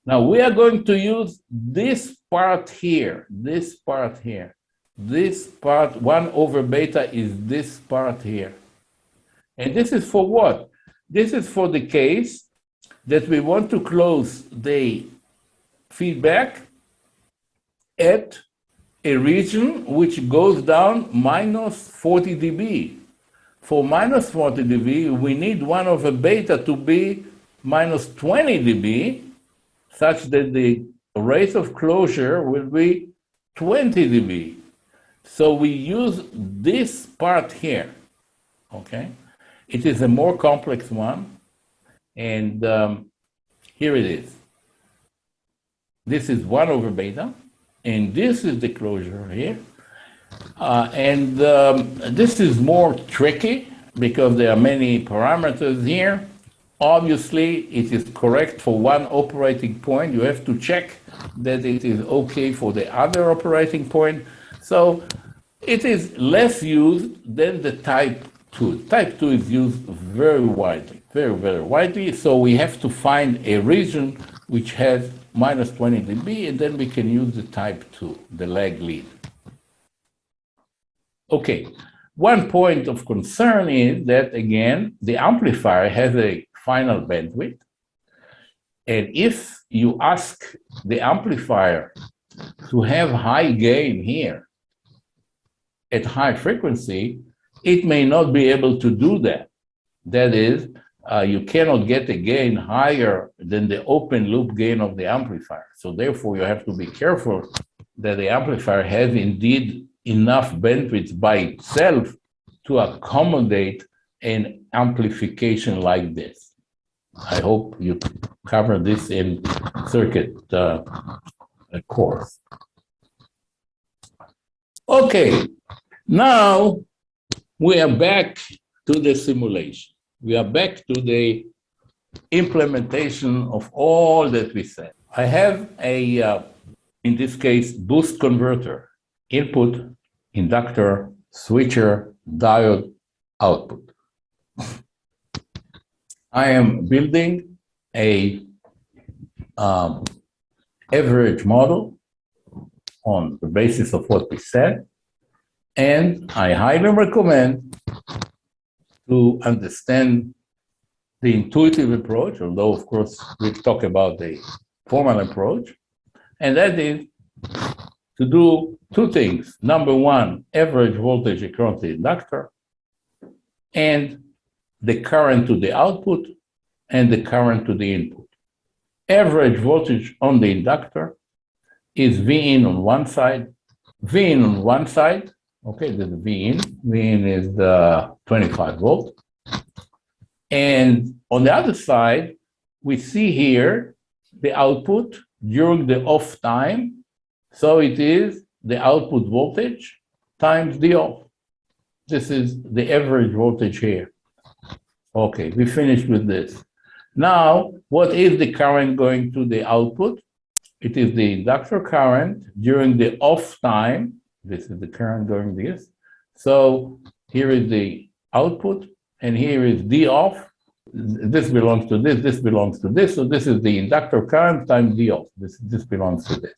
Now we are going to use this part here, this part here. This part, 1 over beta is this part here. And this is for what? This is for the case that we want to close the feedback at a region which goes down minus 40 dB. For minus 40 dB, we need 1 over beta to be minus 20 dB, such that the rate of closure will be 20 dB. So we use this part here, okay? It is a more complex one, and here it is. This is 1 over beta, and this is the closure here. This is more tricky because there are many parameters here. Obviously, it is correct for 1 operating point. You have to check that it is okay for the other operating point. So it is less used than the type 2. Type 2 is used very widely, very, very widely. So we have to find a region which has minus 20 dB, and then we can use the type 2, the lag lead. Okay, One point of concern is that, again, the amplifier has a final bandwidth. And if you ask the amplifier to have high gain here at high frequency, it may not be able to do that. That is, you cannot get a gain higher than the open loop gain of the amplifier. So therefore, you have to be careful that the amplifier has indeed enough bandwidth by itself to accommodate an amplification like this. I hope you cover this in circuit course. Okay, now we are back to the simulation. We are back to the implementation of all that we said. I have a, in this case, boost converter, input, inductor, switcher, diode, output. I am building a average model on the basis of what we said, and I highly recommend to understand the intuitive approach, although of course we'll talk about the formal approach, and that is to do two things. Number one, average voltage across the inductor, and the current to the output, and the current to the input. Average voltage on the inductor is V in on one side, V in on one side, okay, there's V in. V in is 25 volt. And on the other side, we see here the output during the off time. So it is the output voltage times the off. This is the average voltage here. Okay, we finished with this. Now, what is the current going to the output? It is the inductor current during the off time. This is the current going this. So here is the output, and here is D off. This belongs to this, this belongs to this. So this is the inductor current times D off. This belongs to this.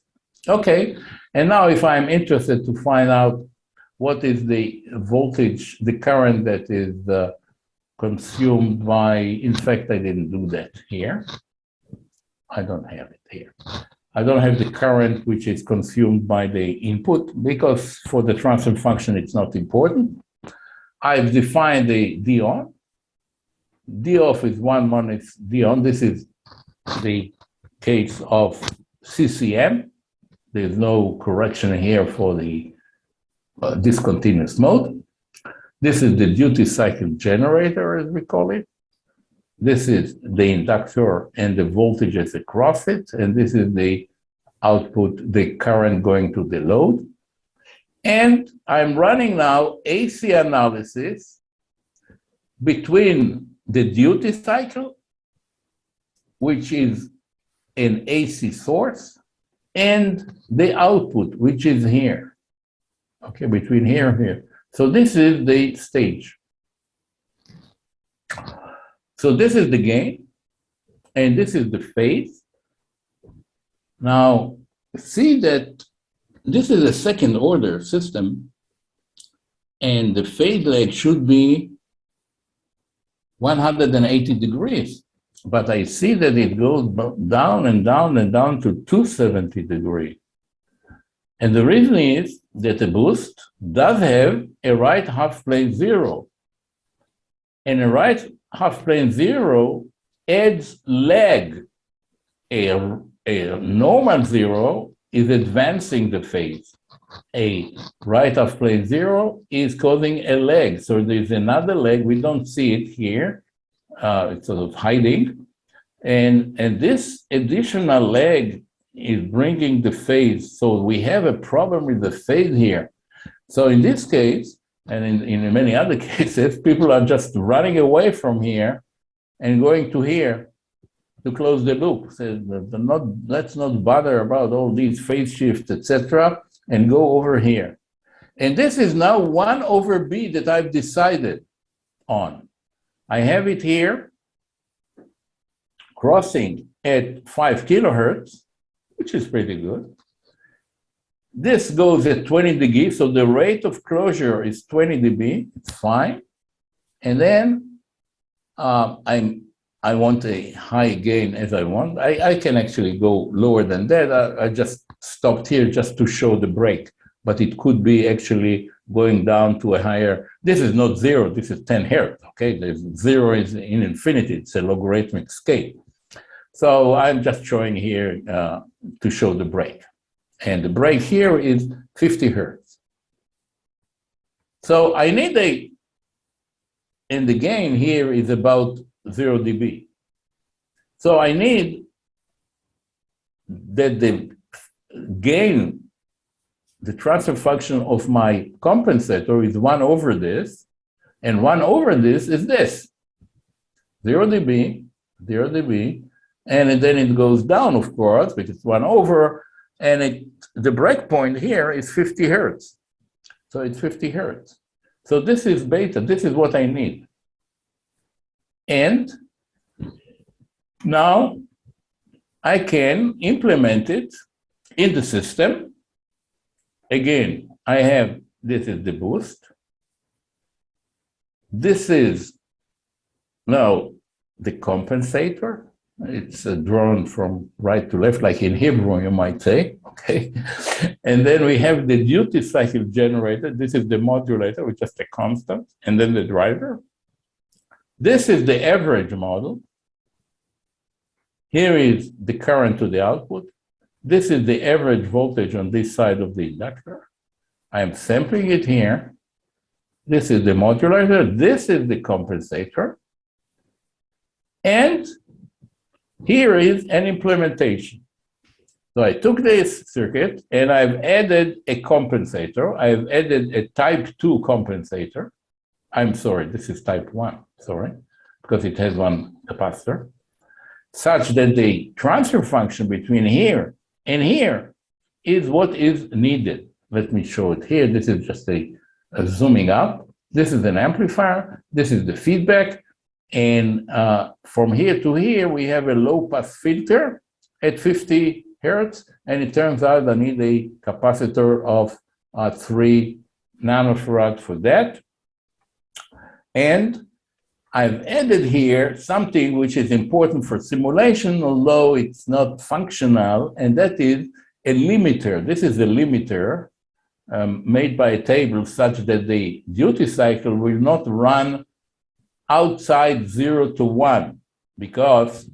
Okay, and now if I'm interested to find out what is the voltage, the current that is consumed by, in fact, I didn't do that here. I don't have it here. I don't have the current which is consumed by the input because for the transfer function, it's not important. I've defined the D on. D off is 1 minus D on. This is the case of CCM. There's no correction here for the discontinuous mode. This is the duty cycle generator, as we call it. This is the inductor and the voltages across it. And this is the output, the current going to the load. And I'm running now AC analysis between the duty cycle, which is an AC source, and the output, which is here. Okay, between here and here. So this is the stage. So this is the gain, and this is the phase. Now, see that this is a second order system, and the phase lag should be 180 degrees. But I see that it goes down and down and down to 270 degrees. And the reason is that the boost does have a right half plane zero. And a right half plane zero adds lag. A normal zero is advancing the phase. A right half plane zero is causing a lag. So there's another lag. We don't see it here. It's sort of hiding. And this additional lag is bringing the phase. So we have a problem with the phase here. So in this case, and in many other cases, people are just running away from here and going to here to close the loop. So let's not bother about all these phase shifts, etc., and go over here. And this is now 1 over B that I've decided on. I have it here crossing at 5 kilohertz, which is pretty good. This goes at 20 dB, so the rate of closure is 20 dB, it's fine. And then I want a high gain as I want. I can actually go lower than that. I just stopped here just to show the break, but it could be actually going down to a higher. This is not zero, this is 10 hertz, okay? There's zero is in infinity, it's a logarithmic scale. So I'm just showing here to show the break. And the break here is 50 hertz. So I need and the gain here is about 0 dB. So I need that the gain, the transfer function of my compensator is 1 over this, and 1 over this is this, 0 dB, 0 dB, and then it goes down, of course, because it's 1 over, and the breakpoint here is 50 hertz. So it's 50 hertz. So this is beta, this is what I need. And now I can implement it in the system. Again, I have, this is the boost. This is now the compensator. It's drawn from right to left, like in Hebrew, you might say, okay? And then we have the duty cycle generator. This is the modulator, which is a constant, and then the driver. This is the average model. Here is the current to the output. This is the average voltage on this side of the inductor. I am sampling it here. This is the modulator. This is the compensator. And here is an implementation. So I took this circuit and I've added a compensator. I've added a type 2 compensator. I'm sorry, this is type 1, sorry, because it has one capacitor, such that the transfer function between here and here is what is needed. Let me show it here. This is just a zooming up. This is an amplifier. This is the feedback. And from here to here, we have a low-pass filter at 50 hertz. And it turns out I need a capacitor of 3 nanofarad for that. And I've added here something which is important for simulation, although it's not functional, and that is a limiter. This is a limiter made by a table such that the duty cycle will not run outside 0 to 1, because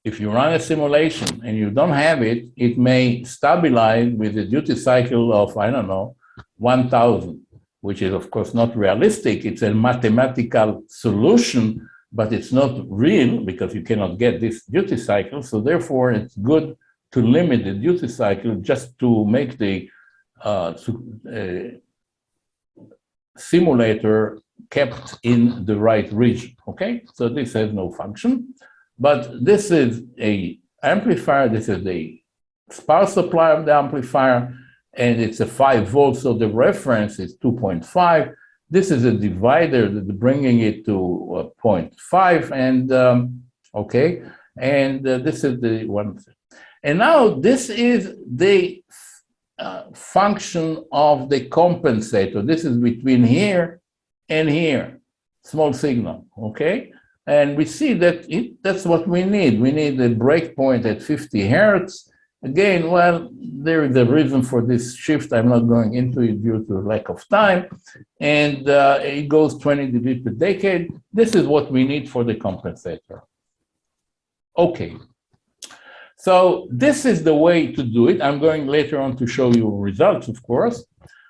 if you run a simulation and you don't have it, it may stabilize with a duty cycle of, I don't know, 1,000. Which is, of course, not realistic. It's a mathematical solution, but it's not real because you cannot get this duty cycle. So therefore, it's good to limit the duty cycle just to make the simulator kept in the right region, okay? So this has no function, but this is a amplifier. This is the power supply of the amplifier, and it's a 5 volts, so the reference is 2.5. This is a divider that's bringing it to 0.5, and okay, and this is the one. And now this is the function of the compensator. This is between here and here, small signal, okay? And we see that that's what we need. We need a breakpoint at 50 hertz. Again, well, there is a reason for this shift. I'm not going into it due to lack of time. And it goes 20 dB per decade. This is what we need for the compensator. Okay. So this is the way to do it. I'm going later on to show you results, of course.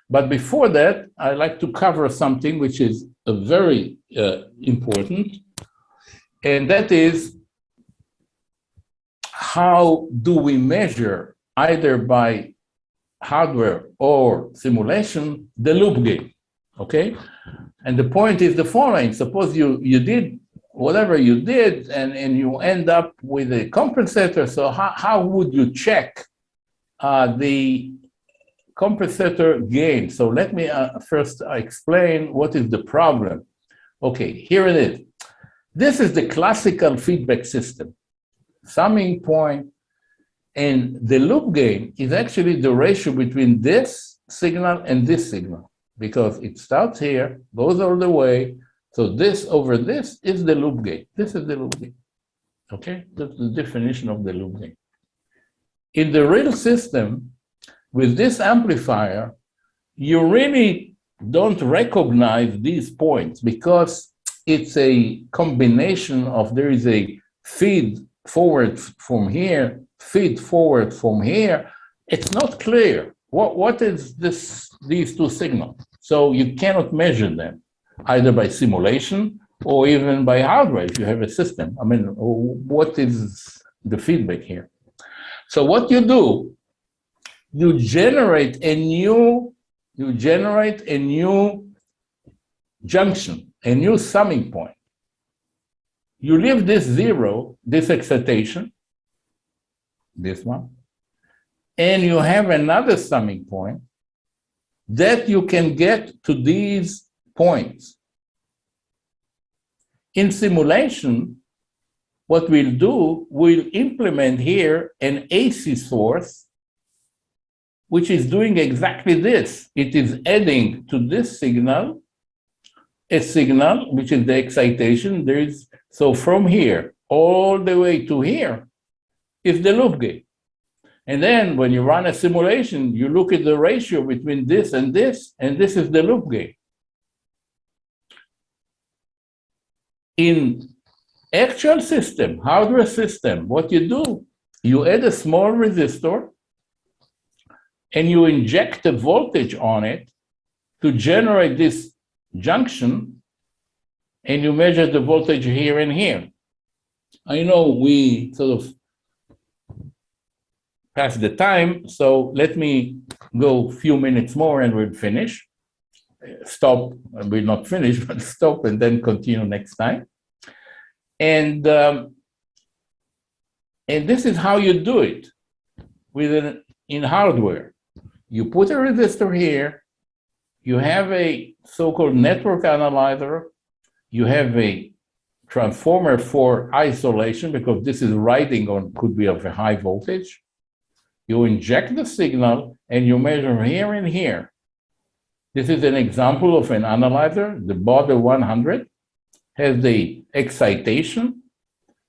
But before that, I'd like to cover something which is very important. And that is, how do we measure, either by hardware or simulation, the loop gain, okay? And the point is the following. Suppose you did whatever you did and you end up with a compensator. So how would you check the compensator gain? So let me first explain what is the problem. Okay, here it is. This is the classical feedback system. Summing point And the loop gain is actually the ratio between this signal and this signal, because it starts here, goes all the way. So this over this is the loop gain. This is the loop gain. Okay, that's the definition of the loop gain. In the real system, with this amplifier, you really don't recognize these points because it's a combination of, there is a feed forward from here, feed forward from here. It's not clear. What is these two signals? So you cannot measure them, either by simulation or even by hardware if you have a system. I mean, what is the feedback here? So what you do, you generate a new junction, a new summing point. You leave this zero, this excitation, this one, and you have another summing point that you can get to these points. In simulation, what we'll do, we'll implement here an AC source, which is doing exactly this. It is adding to this signal a signal, which is the excitation. So from here all the way to here is the loop gain. And then when you run a simulation, you look at the ratio between this, and this is the loop gain. In actual system, hardware system, what you do, you add a small resistor and you inject a voltage on it to generate this junction, and you measure the voltage here and here. I know we sort of passed the time, so let me go a few minutes more and we'll finish. Stop, we'll not finish, but stop and then continue next time. And this is how you do it in hardware. You put a resistor here, you have a so-called network analyzer, you have a transformer for isolation, because this is riding on, could be of a high voltage. You inject the signal and you measure here and here. This is an example of an analyzer. The Bode 100 has the excitation,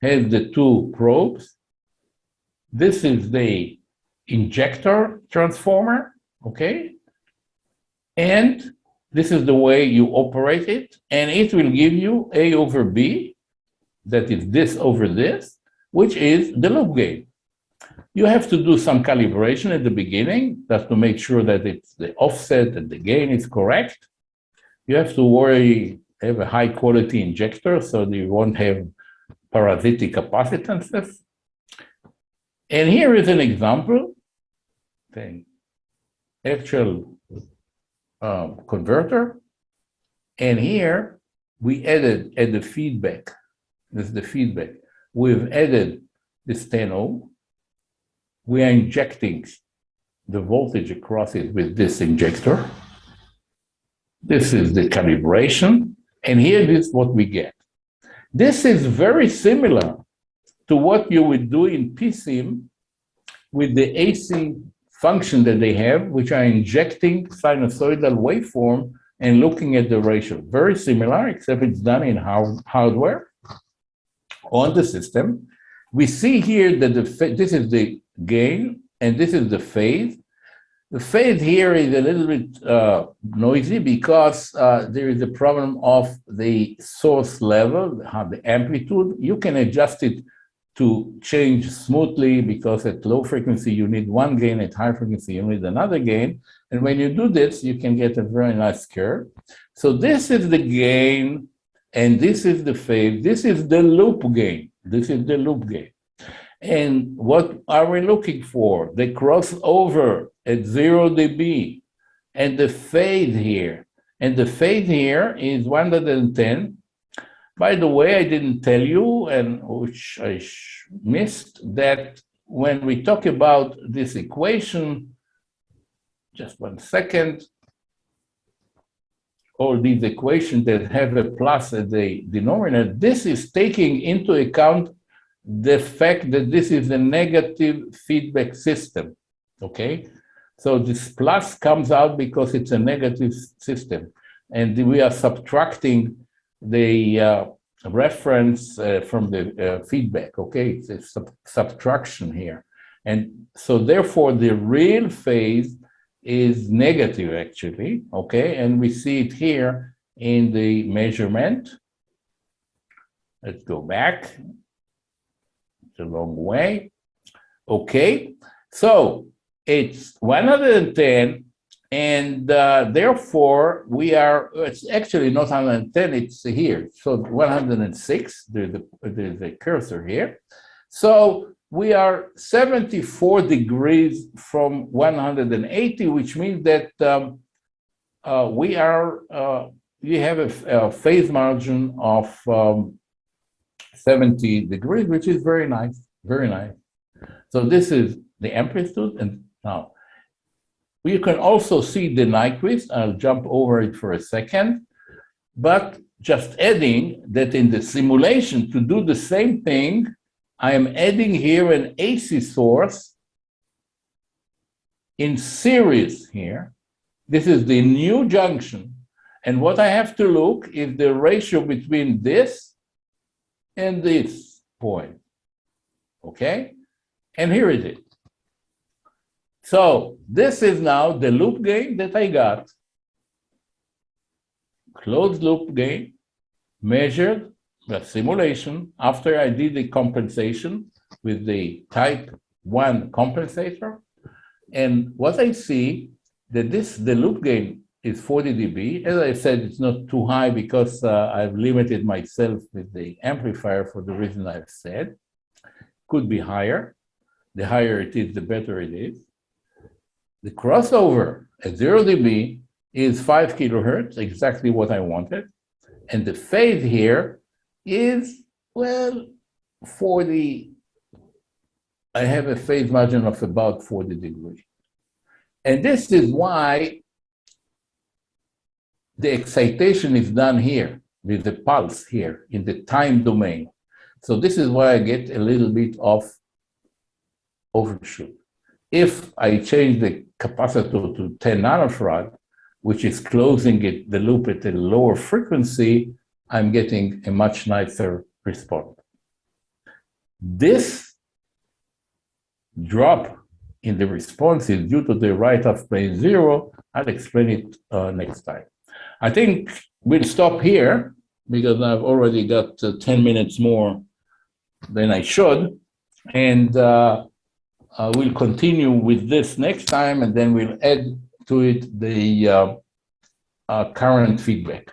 has the two probes. This is the injector transformer, okay? And this is the way you operate it, and it will give you A over B, that is this over this, which is the loop gain. You have to do some calibration at the beginning, just to make sure that it's the offset and the gain is correct. You have to have a high quality injector so that you won't have parasitic capacitances. And here is an example, the actual converter. And here we added at the feedback, this is the feedback, we've added this 10 ohm. We are injecting the voltage across it with this injector. This is the calibration, and here is what we get. This is very similar to what you would do in PSIM with the AC function that they have, which are injecting sinusoidal waveform and looking at the ratio. Very similar, except it's done in hardware on the system. We see here that this is the gain, and this is the phase. The phase here is a little bit noisy because there is a problem of the source level, the amplitude. You can adjust it to change smoothly because at low frequency you need one gain, at high frequency you need another gain. And when you do this, you can get a very nice curve. So this is the gain, and this is the phase. This is the loop gain. This is the loop gain. And what are we looking for? The crossover at 0 dB and the phase here. And the phase here is 110. By the way, I didn't tell you, and which I missed, that when we talk about this equation, just 1 second, all these equations that have a plus at the denominator, this is taking into account the fact that this is a negative feedback system, okay? So this plus comes out because it's a negative system. And we are subtracting the reference from the feedback, okay? It's a subtraction here. And so therefore the real phase is negative actually, okay? And we see it here in the measurement. Let's go back. It's a long way. Okay, so it's 110, and therefore we are, it's actually not 110, it's here. So 106, there's a cursor here. So we are 74 degrees from 180, which means that we have a phase margin of 70 degrees, which is very nice, very nice. So this is the amplitude, and now you can also see the Nyquist. I'll jump over it for a second, but just adding that in the simulation to do the same thing, I am adding here an AC source in series here. This is the new junction, and what I have to look is the ratio between this and this point, okay? And here it is. So this is now the loop gain that I got, closed loop gain, measured the simulation after I did the compensation with the type 1 compensator. And what I see that the loop gain is 40 dB. As I said, it's not too high because I've limited myself with the amplifier for the reason I've said. Could be higher. The higher it is, the better it is. The crossover at 0 dB is 5 kilohertz, exactly what I wanted. And the phase here is, well, 40. I have a phase margin of about 40 degrees. And this is why the excitation is done here with the pulse here in the time domain. So this is why I get a little bit of overshoot. If I change the capacitor to 10 nanofarad, which is closing the loop at a lower frequency, I'm getting a much nicer response. This drop in the response is due to the write-off plane 0. I'll explain it next time. I think we'll stop here because I've already got 10 minutes more than I should. And we'll continue with this next time, and then we'll add to it the current feedback.